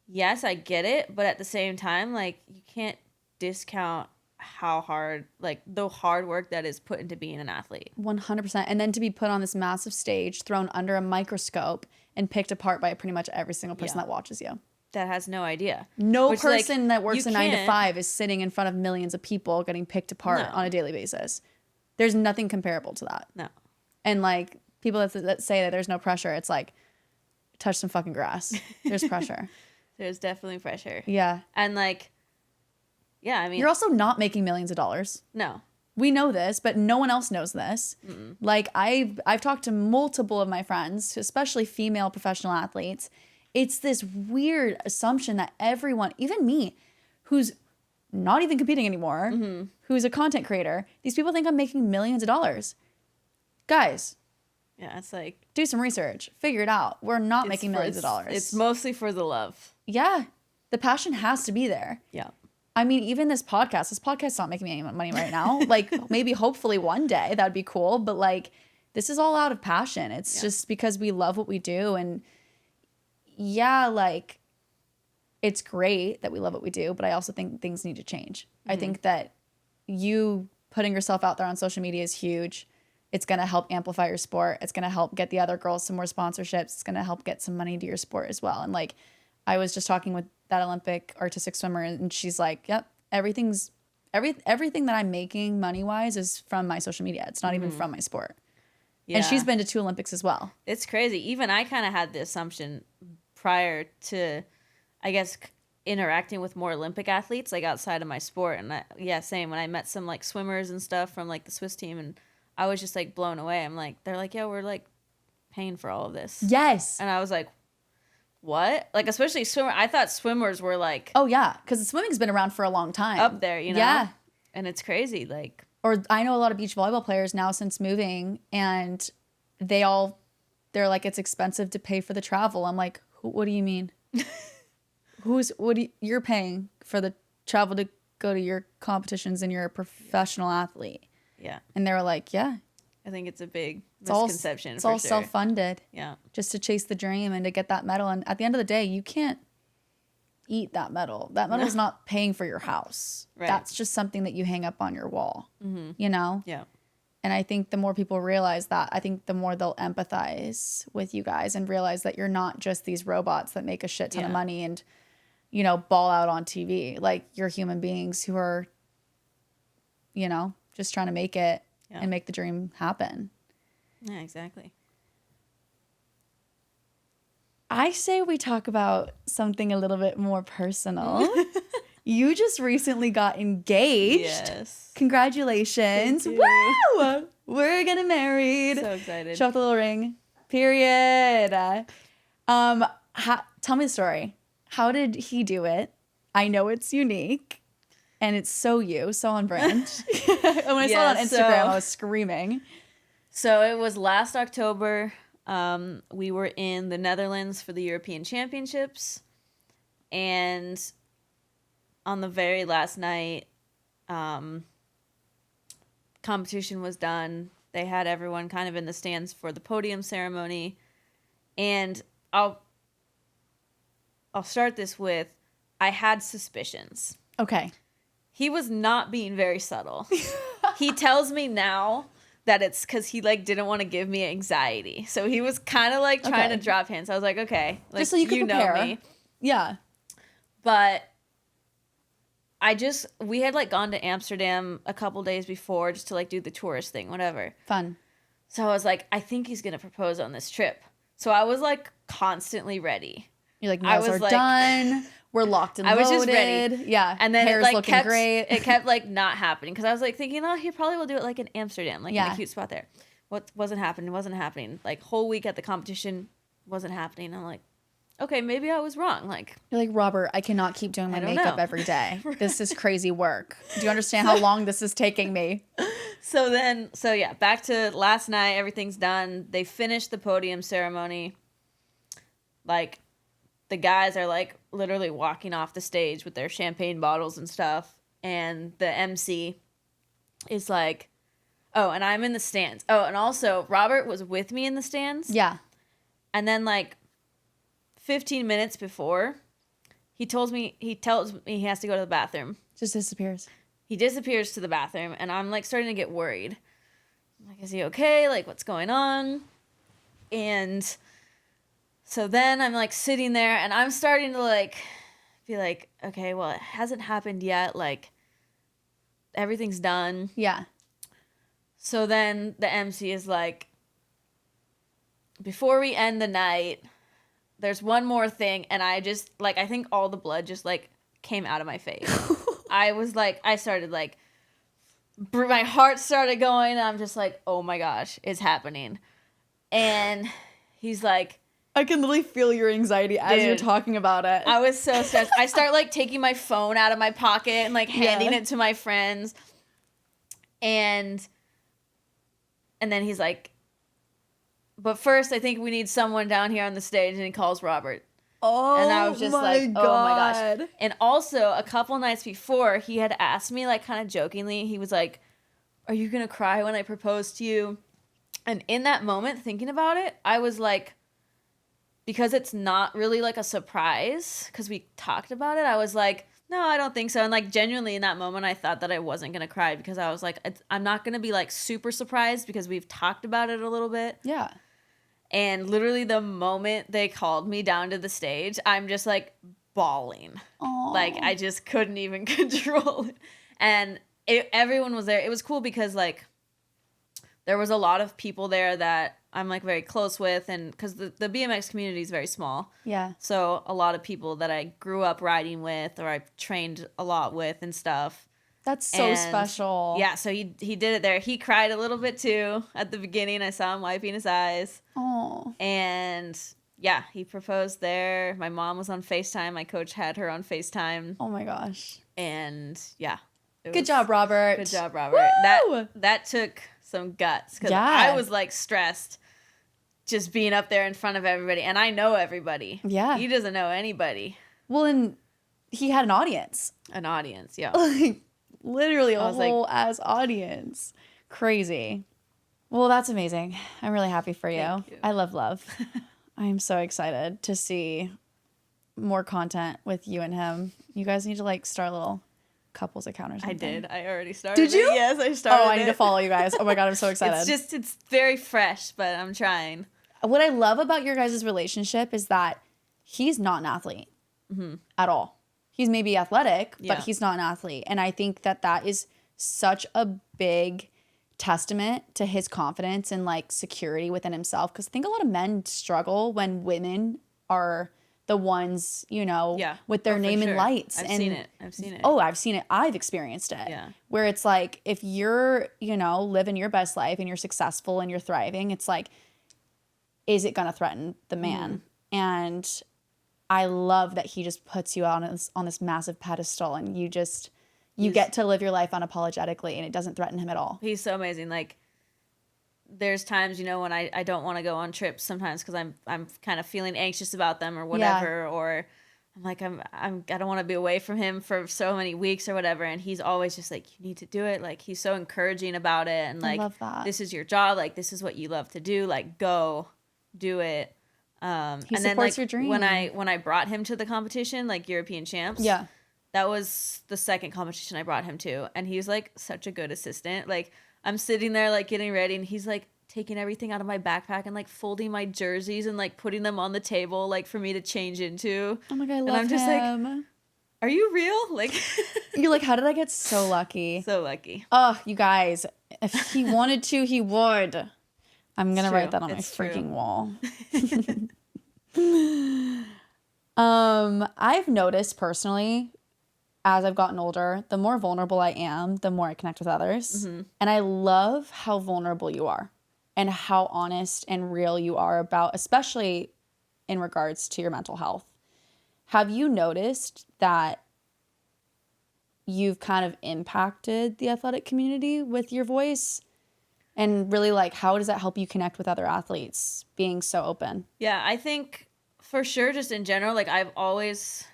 yes, I get it. But at the same time, like, you can't discount how hard, like, the hard work that is put into being an athlete. 100%. And then to be put on this massive stage, thrown under a microscope, and picked apart by pretty much every single person that watches you. That has no idea. No person that works a 9 to 5 is sitting in front of millions of people getting picked apart on a daily basis. There's nothing comparable to that. No. And like, people that say that there's no pressure, it's like, touch some fucking grass. There's pressure. There's definitely pressure. Yeah. And like, yeah, I mean, You're also not making millions of dollars. no. We know this, but no one else knows this. Mm-mm. Like I've talked to multiple of my friends, especially female professional athletes. It's this weird assumption that everyone, even me, who's not even competing anymore, who's a content creator, these people think I'm making millions of dollars. Guys, Yeah, it's like, do some research. Figure it out. We're not making millions of dollars. It's mostly for the love. Yeah. The passion has to be there. Yeah. I mean, even this podcast's not making me any money right now. Like, maybe hopefully one day that'd be cool. But like, this is all out of passion. It's just because we love what we do. And yeah, like, it's great that we love what we do. But I also think things need to change. I think that you putting yourself out there on social media is huge. It's going to help amplify your sport. It's going to help get the other girls some more sponsorships. It's going to help get some money to your sport as well. And like, I was just talking with that Olympic artistic swimmer, and she's like, yep, everything that I'm making money-wise is from my social media. It's not even from my sport. Yeah. And she's been to 2 Olympics as well. It's crazy. Even I kind of had the assumption prior to, I guess, interacting with more Olympic athletes, like outside of my sport. And same. When I met some like swimmers and stuff from like the Swiss team, and I was just like blown away. I'm like, they're like, yeah, we're like paying for all of this. Yes. And I was like, what? Like, especially swimmer. I thought swimmers were like, oh yeah, because swimming's been around for a long time. up there, you know? Yeah. And it's crazy. Like, or I know a lot of beach volleyball players now since moving, and they're like, it's expensive to pay for the travel. I'm like, what do you mean? You're paying for the travel to go to your competitions, and you're a professional athlete. yeah. And they were like, yeah, I think it's a big it's misconception. all for sure. self-funded. Yeah. Just to chase the dream and to get that medal. And at the end of the day, you can't eat that medal. That medal's not paying for your house. Right. That's just something that you hang up on your wall, you know? Yeah. And I think the more people realize that, I think the more they'll empathize with you guys and realize that you're not just these robots that make a shit ton of money and, you know, ball out on TV. Like, you're human beings who are, you know, just trying to make it and make the dream happen. Yeah, exactly. I say we talk about something a little bit more personal. You just recently got engaged. Yes. Congratulations. Thank you. Woo! We're getting married. So excited. Show off the little ring. Period. Tell me the story. How did he do it? I know it's unique. And it's so on brand. And when I saw it on Instagram, I was screaming. So it was last October. We were in the Netherlands for the European Championships. And on the very last night, competition was done. They had everyone kind of in the stands for the podium ceremony. And I'll start this with, I had suspicions. Okay. He was not being very subtle. He tells me now that it's because he like didn't want to give me anxiety. So he was kind of like trying to drop hints. I was like, okay, like, just so you can prepare. Know me. Yeah. But we had like gone to Amsterdam a couple days before just to like do the tourist thing, whatever. Fun. So I was like, I think he's going to propose on this trip. So I was like constantly ready. You're like, nails are like, done. We're locked and loaded. I was just ready. Yeah. And then hair's it like looking great. It kept like not happening because I was like thinking, oh, he probably will do it like in Amsterdam, like in a cute spot there. What wasn't happening. Like whole week at the competition wasn't happening. I'm like, okay, maybe I was wrong. Like, you're like, Robert, I cannot keep doing my makeup every day. This is crazy work. Do you understand how long this is taking me? So yeah, back to last night. Everything's done. They finished the podium ceremony. Like, the guys are like literally walking off the stage with their champagne bottles and stuff. And the MC is like, oh, and I'm in the stands. Oh, and also Robert was with me in the stands. Yeah. And then like 15 minutes before, he tells me he has to go to the bathroom. Just disappears. He disappears to the bathroom, and I'm like starting to get worried. I'm like, is he okay? Like, what's going on? And so then I'm like sitting there, and I'm starting to like be like, okay, well, it hasn't happened yet. Like, everything's done. Yeah. So then the MC is like, before we end the night, there's one more thing. And I just, like, I think all the blood just, like, came out of my face. I was like, I started, like, my heart started going. And I'm just like, oh my gosh, it's happening. And he's like, I can literally feel your anxiety as you're talking about it. I was so stressed. I start, like, taking my phone out of my pocket and, like, handing it to my friends. And then he's like, but first, I think we need someone down here on the stage. And he calls Robert. Oh, and I was just like, oh my gosh. And also, a couple nights before, he had asked me, like, kind of jokingly, he was like, are you going to cry when I propose to you? And in that moment, thinking about it, I was like, because it's not really, like, a surprise, because we talked about it, I was like, no, I don't think so. And, like, genuinely in that moment, I thought that I wasn't going to cry, because I was like, I'm not going to be, like, super surprised, because we've talked about it a little bit. Yeah. And literally the moment they called me down to the stage, I'm just, like, bawling. Aww. Like, I just couldn't even control it. And everyone was there. It was cool because, like, there was a lot of people there that I'm, like, very close with. And because the BMX community is very small. Yeah. So a lot of people that I grew up riding with or I've trained a lot with and stuff. That's so special. Yeah, so he did it there. He cried a little bit too at the beginning. I saw him wiping his eyes. Oh. And yeah, he proposed there. My mom was on FaceTime. My coach had her on FaceTime. Oh my gosh. And yeah. Good job, Robert. Good job, Robert. Woo! That took some guts because Yeah. I was, like, stressed just being up there in front of everybody. And I know everybody. Yeah. He doesn't know anybody. Well, and he had an audience. An audience, yeah. Like, literally a whole like, ass audience. Crazy. Well, that's amazing. I'm really happy for you. Thank you. I love. I'm so excited to see more content with you and him. You guys need to, like, start a little couples account or something. I did. I already started. Did you? It. Yes, I started. Oh, I need to follow you guys. Oh my God, I'm so excited. It's very fresh, but I'm trying. What I love about your guys' relationship is that he's not an athlete at all. He's maybe athletic, but he's not an athlete. And I think that that is such a big testament to his confidence and, like, security within himself. Because I think a lot of men struggle when women are the ones, you know, with their name in lights. I've seen it. I've seen it. Oh, I've seen it. I've experienced it. Yeah. Where it's like, if you're, you know, living your best life and you're successful and you're thriving, it's like, is it going to threaten the man? And I love that he just puts you on this massive pedestal, and you get to live your life unapologetically, and it doesn't threaten him at all. He's so amazing. Like, there's times, you know, when I don't want to go on trips sometimes because I'm kind of feeling anxious about them or whatever, or I'm like, I don't want to be away from him for so many weeks or whatever. And he's always just like, you need to do it. Like, he's so encouraging about it. And, like, I love that. This is your job. Like, this is what you love to do. Like, go do it. He and supports then, like, your dream. when I brought him to the competition, like European champs. Yeah. That was the second competition I brought him to. And he was, like, such a good assistant. Like, I'm sitting there, like, getting ready, and he's, like, taking everything out of my backpack and, like, folding my jerseys and, like, putting them on the table, like, for me to change into. Oh my God, I love him. And I'm just like, are you real? Like, you're like, how did I get so lucky? So lucky. Oh, you guys, if he wanted to, he would. I'm going to write that on my freaking wall. I've noticed personally, as I've gotten older, the more vulnerable I am, the more I connect with others. And I love how vulnerable you are and how honest and real you are about, especially in regards to your mental health. Have you noticed that you've kind of impacted the athletic community with your voice? And really, like, how does that help you connect with other athletes, being so open? Yeah, I think for sure, just in general, like, I've always,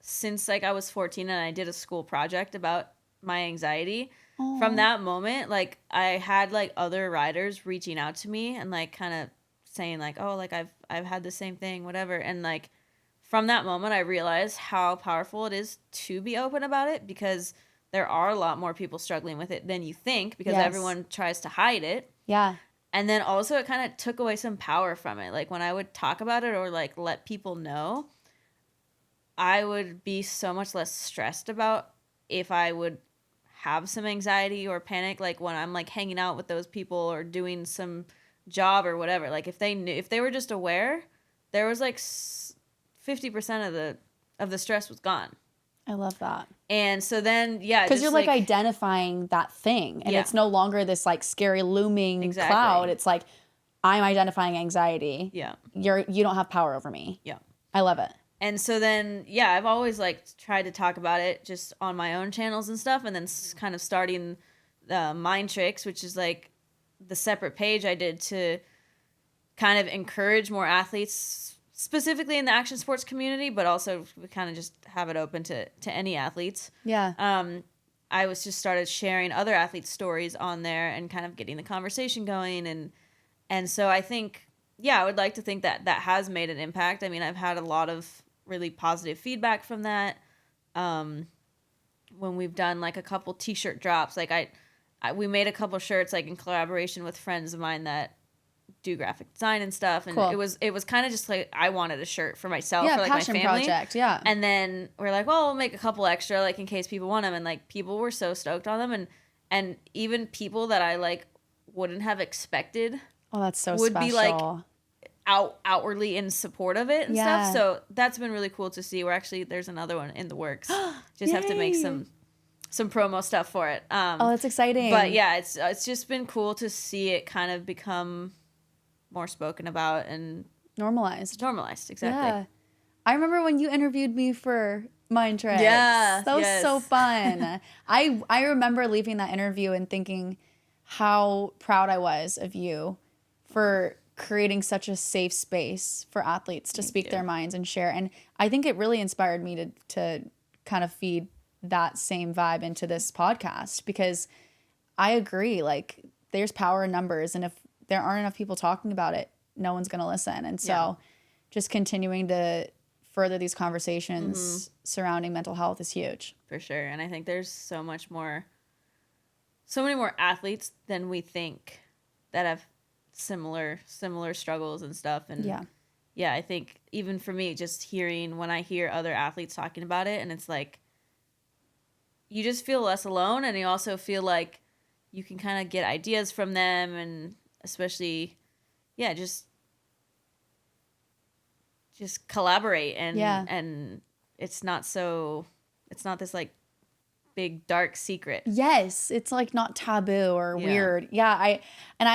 since, like, I was 14 and I did a school project about my anxiety, from that moment, like, I had, like, other riders reaching out to me and, like, kind of saying, like, oh, like, I've had the same thing, whatever. And, like, from that moment, I realized how powerful it is to be open about it, because there are a lot more people struggling with it than you think, because everyone tries to hide it. Yeah. And then also it kind of took away some power from it. Like, when I would talk about it or, like, let people know, I would be so much less stressed about if I would have some anxiety or panic, like, when I'm, like, hanging out with those people or doing some job or whatever. Like, if they were just aware, there was like 50% of the stress was gone. I love that. And so then, yeah. Because you're like identifying that thing. And it's no longer this like scary looming cloud. It's like, I'm identifying anxiety. Yeah. You don't have power over me. Yeah. I love it. And so then, yeah, I've always like tried to talk about it just on my own channels and stuff. And then kind of starting the Mind Tricks, which is like the separate page I did to kind of encourage more athletes, specifically in the action sports community, but also we kind of just have it open to any athletes. Yeah. I was just started sharing other athletes' stories on there and kind of getting the conversation going. And so I think, yeah, I would like to think that that has made an impact. I mean, I've had a lot of really positive feedback from that. When we've done like a couple t-shirt drops, like we made a couple shirts like in collaboration with friends of mine that do graphic design and stuff, and cool. it was kind of just like I wanted a shirt for myself, for like passion my family project, yeah. And then we're like, well, we'll make a couple extra like in case people want them, and like people were so stoked on them, and even people that I like wouldn't have expected. Oh, that's so would special. Be like outwardly in support of it and stuff. So that's been really cool to see. We're actually there's another one in the works. Just have to make some promo stuff for it. Oh, that's exciting. But yeah, it's just been cool to see it kind of become more spoken about and normalized. Exactly. Yeah. I remember when you interviewed me for Mind Tricks. Yeah. That was so fun. I remember leaving that interview and thinking how proud I was of you for creating such a safe space for athletes to speak their minds and share. And I think it really inspired me to kind of feed that same vibe into this podcast, because I agree, like there's power in numbers, and if there aren't enough people talking about it, no one's going to listen. And so just continuing to further these conversations surrounding mental health is huge. For sure. And I think there's so many more athletes than we think that have similar struggles and stuff. And yeah, I think even for me, just when I hear other athletes talking about it, and it's like, you just feel less alone, and you also feel like you can kind of get ideas from them, and especially, yeah, just collaborate and it's not this like big dark secret. Yes, it's like not taboo or weird. Yeah, I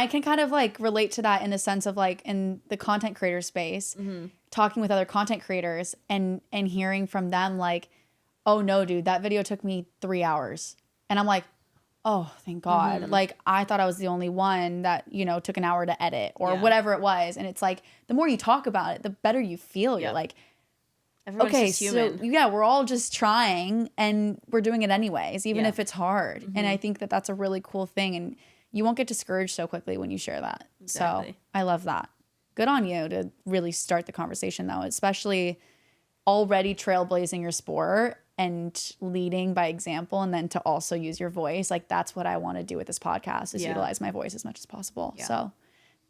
can kind of like relate to that in the sense of like in the content creator space, talking with other content creators and hearing from them like, oh no, dude, that video took me 3 hours. And I'm like, oh, thank God. Like I thought I was the only one that, took an hour to edit or whatever it was. And it's like, the more you talk about it, the better you feel. You're like, everyone's just human. So yeah, we're all just trying and we're doing it anyways, even if it's hard. And I think that that's a really cool thing. And you won't get discouraged so quickly when you share that. Exactly. So I love that. Good on you to really start the conversation though, especially already trailblazing your sport and leading by example, and then to also use your voice. Like that's what I want to do with this podcast, is utilize my voice as much as possible. So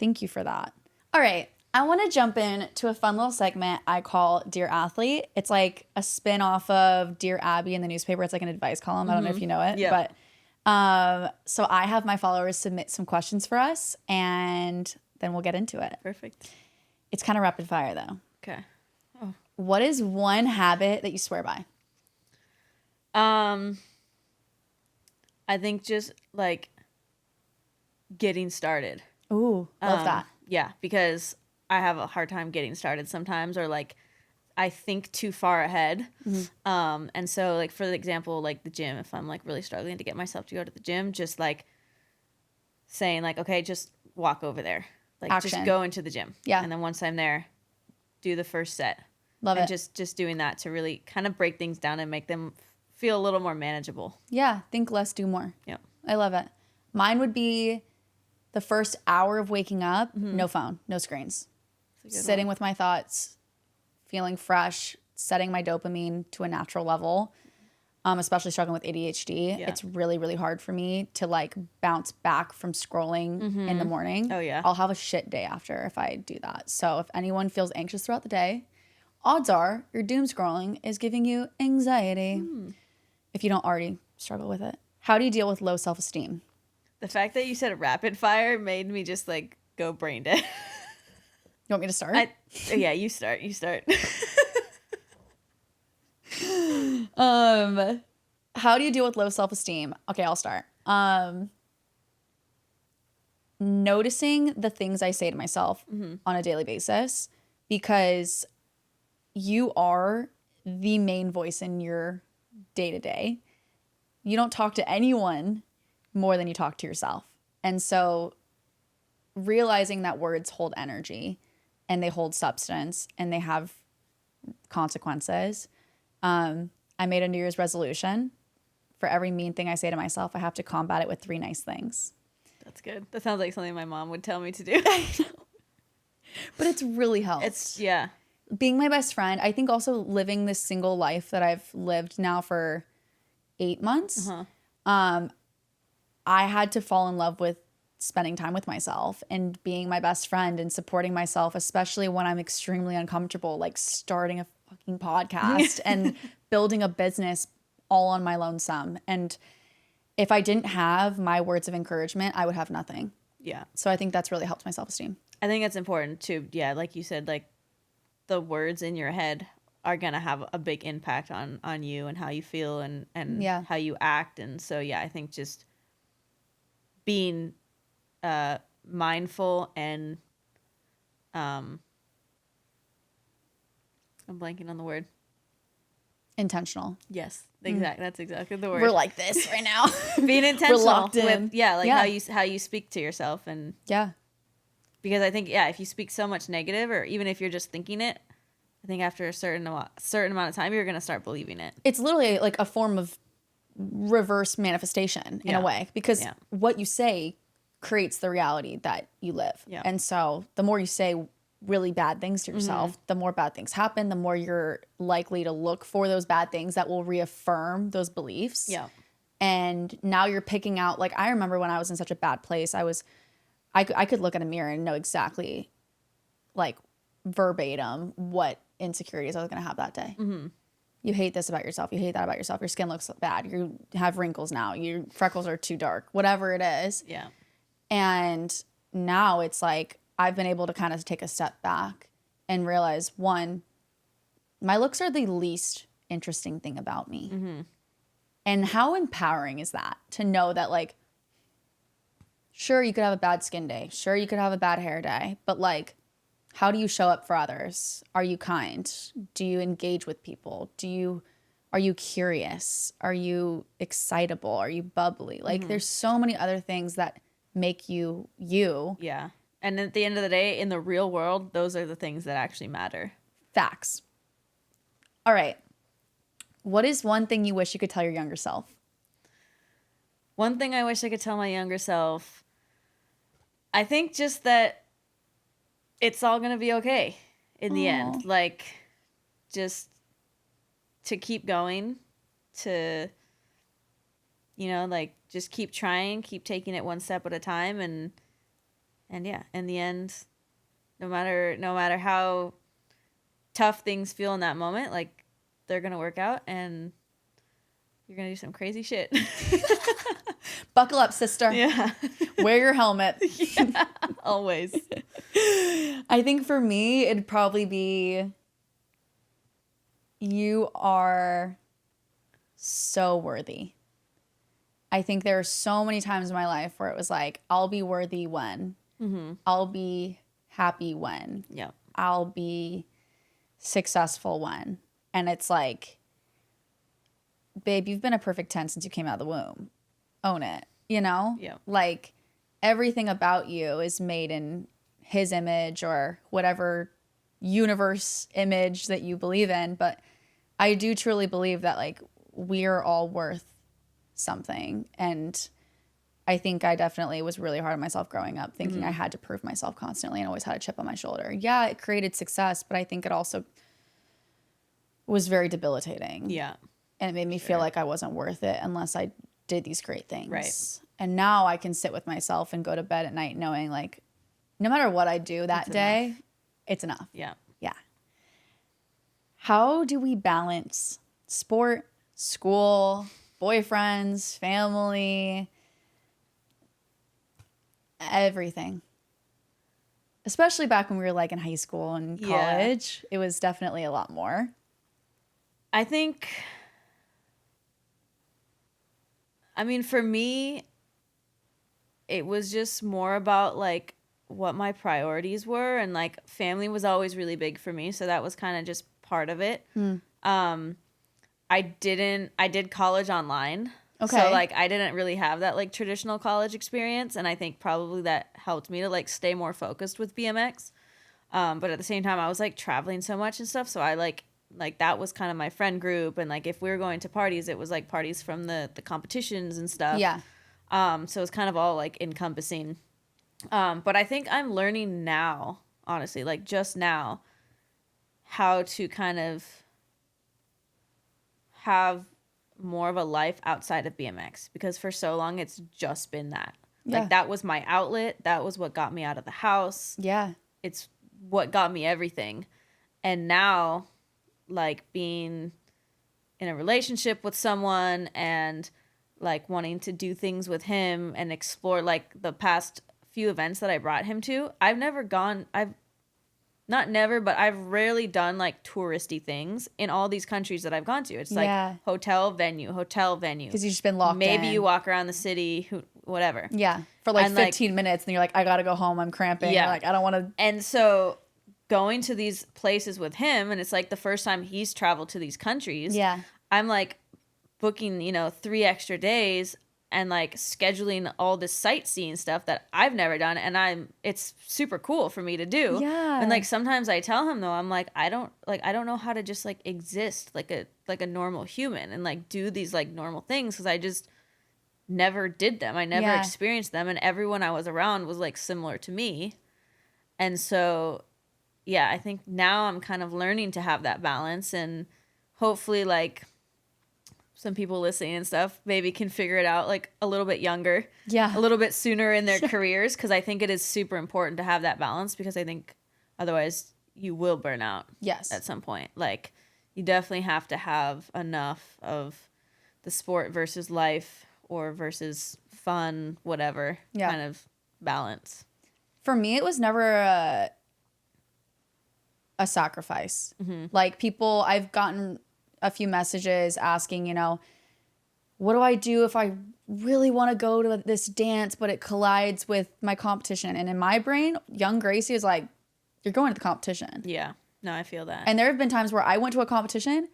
thank you for that. All right. I want to jump in to a fun little segment I call Dear Athlete. It's like a spin off of Dear Abby in the newspaper. It's like an advice column. I don't know if you know it, but so I have my followers submit some questions for us, and then we'll get into it. Perfect. It's kind of rapid fire though. Okay. Oh. What is one habit that you swear by? I think just like getting started. Ooh, love that. Yeah, because I have a hard time getting started sometimes, or like I think too far ahead. And so like for the example, like the gym, if I'm like really struggling to get myself to go to the gym, just like saying like, okay, just walk over there. Like Action. Just go into the gym. Yeah. And then once I'm there, do the first set. Love and it. Just doing that to really kind of break things down and make them feel a little more manageable. Yeah. Think less, do more. Yeah. I love it. Mine would be the first hour of waking up, no phone, no screens. Sitting with my thoughts, feeling fresh, setting my dopamine to a natural level, especially struggling with ADHD. It's really, really hard for me to like bounce back from scrolling in the morning. Oh, yeah. I'll have a shit day after if I do that. So if anyone feels anxious throughout the day, odds are your doom scrolling is giving you anxiety if you don't already struggle with it. How do you deal with low self-esteem? The fact that you said rapid fire made me just like go brain dead. You want me to start? Yeah, you start. You start. How do you deal with low self-esteem? Okay, I'll start. Noticing the things I say to myself on a daily basis, because you are the main voice in your day-to-day. You don't talk to anyone more than you talk to yourself. And so realizing that words hold energy and they hold substance and they have consequences. I made a New Year's resolution. For every mean thing I say to myself, I have to combat it with 3 nice things. That's good. That sounds like something my mom would tell me to do. But it's really helped. Yeah. Being my best friend, I think also living this single life that I've lived now for 8 months, I had to fall in love with spending time with myself and being my best friend and supporting myself, especially when I'm extremely uncomfortable, like starting a fucking podcast and building a business all on my lonesome. And if I didn't have my words of encouragement, I would have nothing. Yeah. So I think that's really helped my self-esteem. I think it's important to, yeah, like you said, like the words in your head are going to have a big impact on you and how you feel and how you act. And so, yeah, I think just being mindful and I'm blanking on the word. Intentional. Yes, exactly. That's exactly the word. We're like this right now. Being intentional. We're locked in. With, how you speak to yourself. And yeah. Because I think, if you speak so much negative, or even if you're just thinking it, I think after a certain amount of time, you're going to start believing it. It's literally like a form of reverse manifestation in a way, because what you say creates the reality that you live. Yeah. And so the more you say really bad things to yourself, the more bad things happen, the more you're likely to look for those bad things that will reaffirm those beliefs. Yeah. And now you're picking out, like, I remember when I was in such a bad place, I could look in a mirror and know exactly, like, verbatim what insecurities I was going to have that day. You hate this about yourself. You hate that about yourself. Your skin looks bad. You have wrinkles now. Your freckles are too dark, whatever it is. Yeah. And now it's like, I've been able to kind of take a step back and realize, one, my looks are the least interesting thing about me. And how empowering is that to know that, like, sure, you could have a bad skin day. Sure, you could have a bad hair day. But, like, how do you show up for others? Are you kind? Do you engage with people? Are you curious? Are you excitable? Are you bubbly? Like, there's so many other things that make you you. Yeah. And at the end of the day, in the real world, those are the things that actually matter. Facts. All right. What is one thing you wish you could tell your younger self? One thing I wish I could tell my younger self, I think just that it's all going to be okay in the end. Like, just to keep going, to, like, just keep trying, keep taking it one step at a time. And yeah, in the end, no matter how tough things feel in that moment, like, they're going to work out and you're going to do some crazy shit. Buckle up, sister. Yeah. Wear your helmet. Yeah, always. I think for me, it'd probably be, you are so worthy. I think there are so many times in my life where it was like, I'll be worthy when. I'll be happy when. Yeah. I'll be successful when. And it's like, babe, you've been a perfect 10 since you came out of the womb. Own it, Yeah. Like, everything about you is made in his image or whatever universe image that you believe in. But I do truly believe that, like, we're all worth something. And I think I definitely was really hard on myself growing up, thinking I had to prove myself constantly and always had a chip on my shoulder. Yeah, it created success, but I think it also was very debilitating. Yeah. And it made me feel like I wasn't worth it unless I did these great things. Right. And now I can sit with myself and go to bed at night knowing, like, no matter what I do that day, it's enough. Yeah. Yeah. How do we balance sport, school, boyfriends, family, everything? especially back when we were like in high school and Yeah. college. It was definitely a lot more. I think, I mean, for me, it was just more about like what my priorities were, and like family was always really big for me, so that was kind of just part of it. Um I did college online. Okay. So like I didn't really have that like traditional college experience, and I think probably that helped me to like stay more focused with BMX. But at the same time I was like traveling so much and stuff, so I like that was kind of my friend group, and like if we were going to parties, it was like parties from the competitions and stuff. Yeah. So it's kind of all like encompassing. But I think I'm learning now, honestly, like just now, how to kind of have more of a life outside of BMX, because for so long it's just been that. Yeah. Like that was my outlet. That was what got me out of the house. Yeah. It's what got me everything. And now, like being in a relationship with someone and like wanting to do things with him and explore, like the past few events that I brought him to, I've rarely done like touristy things in all these countries that I've gone to. It's Yeah. like hotel venue. Because you've just been locked in. Maybe you walk around the city, whatever. Yeah. For like And, like, 15 minutes, and you're like, I gotta go home. I'm cramping. Yeah. You're like, I don't want to. And so going to these places with him, and it's like the first time he's traveled to these countries. Yeah. I'm like booking, 3 extra days and like scheduling all this sightseeing stuff that I've never done, and it's super cool for me to do. Yeah. And like sometimes I tell him though, I'm like, I don't know how to just like exist like a normal human and like do these like normal things, because I just never did them. I never Yeah. experienced them, and everyone I was around was like similar to me. And so yeah, I think now I'm kind of learning to have that balance, and hopefully like some people listening and stuff maybe can figure it out like a little bit younger, Yeah. a little bit sooner in their careers, because I think it is super important to have that balance, because I think otherwise you will burn out Yes. at some point. Like you definitely have to have enough of the sport versus life or versus fun, whatever Yeah. kind of balance. For me, it was never a sacrifice. Like people, I've gotten a few messages asking, what do I do if I really want to go to this dance, but it collides with my competition? And in my brain, young Gracie is like, you're going to the competition. Yeah. No, I feel that. And there have been times where I went to a competition,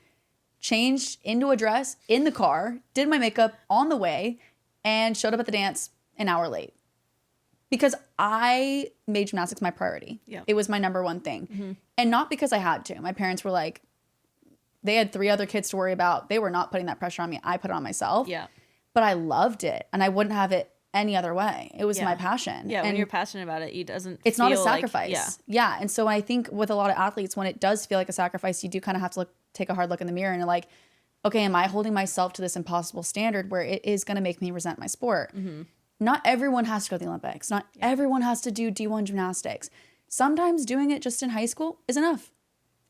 changed into a dress in the car, did my makeup on the way, and showed up at the dance an hour late. Because I made gymnastics my priority. Yeah. It was my number one thing. And not because I had to. My parents were like, they had 3 other kids to worry about. They were not putting that pressure on me. I put it on myself. Yeah. But I loved it. And I wouldn't have it any other way. It was Yeah. my passion. Yeah, when And you're passionate about it, it's not a feel like- sacrifice. Yeah. And so I think with a lot of athletes, when it does feel like a sacrifice, you do kind of have to take a hard look in the mirror and you're like, okay, am I holding myself to this impossible standard where it is going to make me resent my sport? Not everyone has to go to the Olympics. Not everyone has to do D1 gymnastics. Sometimes doing it just in high school is enough.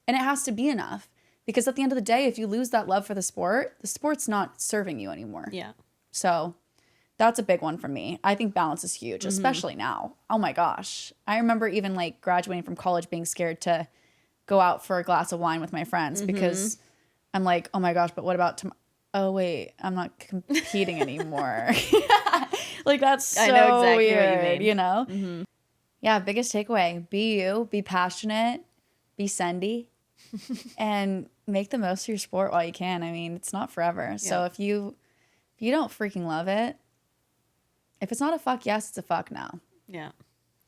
And it has to be enough. Because at the end of the day, if you lose that love for the sport's not serving you anymore. Yeah. So that's a big one for me. I think balance is huge, especially now. Oh my gosh. I remember even like graduating from college being scared to go out for a glass of wine with my friends because I'm like, oh my gosh, but what about tomorrow? Oh wait, I'm not competing anymore. Like that's so I know exactly weird, what you mean. Yeah, biggest takeaway, be you, be passionate, be sendy, and make the most of your sport while you can. I mean, it's not forever. So Yeah. if you don't freaking love it, if it's not a fuck yes, it's a fuck no. Yeah.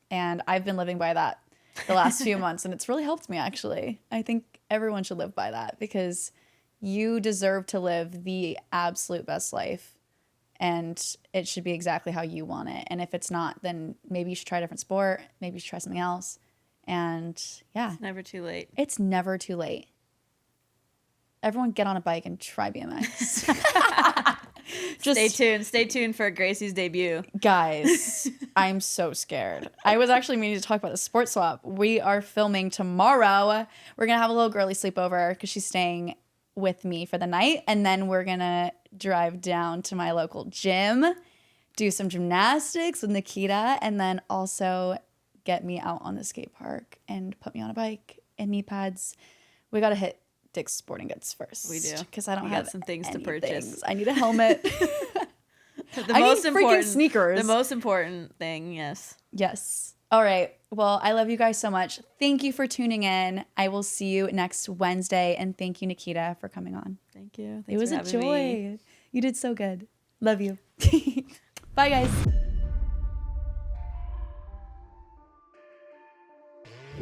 And I've been living by that the last few months, and it's really helped me, actually. I think everyone should live by that because you deserve to live the absolute best life, and it should be exactly how you want it. And if it's not, then maybe you should try a different sport. Maybe you should try something else. And yeah, Never too late. it's never too late. Everyone get on a bike and try BMX. Stay tuned for Gracie's debut. Guys, I'm so scared. I was actually meaning to talk about the sports swap. We are filming tomorrow. We're going to have a little girly sleepover because she's staying with me for the night. And then we're going to drive down to my local gym, do some gymnastics with Nikita, and then also get me out on the skate park and put me on a bike and knee pads. We got to hit Dick's Sporting Goods first. We do. Because I don't We have got some things to anything. purchase. I need a helmet. The I most need freaking important sneakers. The most important thing, yes. Yes. All right. Well, I love you guys so much. Thank you for tuning in. I will see you next Wednesday. And thank you, Nikita, for coming on. Thank you. It was a Thanks for having joy. me. You did so good. Love you. Bye, guys.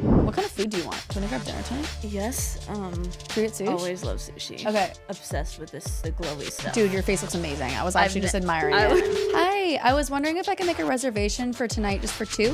What kind of food do you want? Do you want to grab dinner tonight? Yes. Should we get sushi? Always love sushi. Okay. Obsessed with the glowy stuff. Dude, your face looks amazing. I was actually just admiring it. Hi, I was wondering if I can make a reservation for tonight just for 2.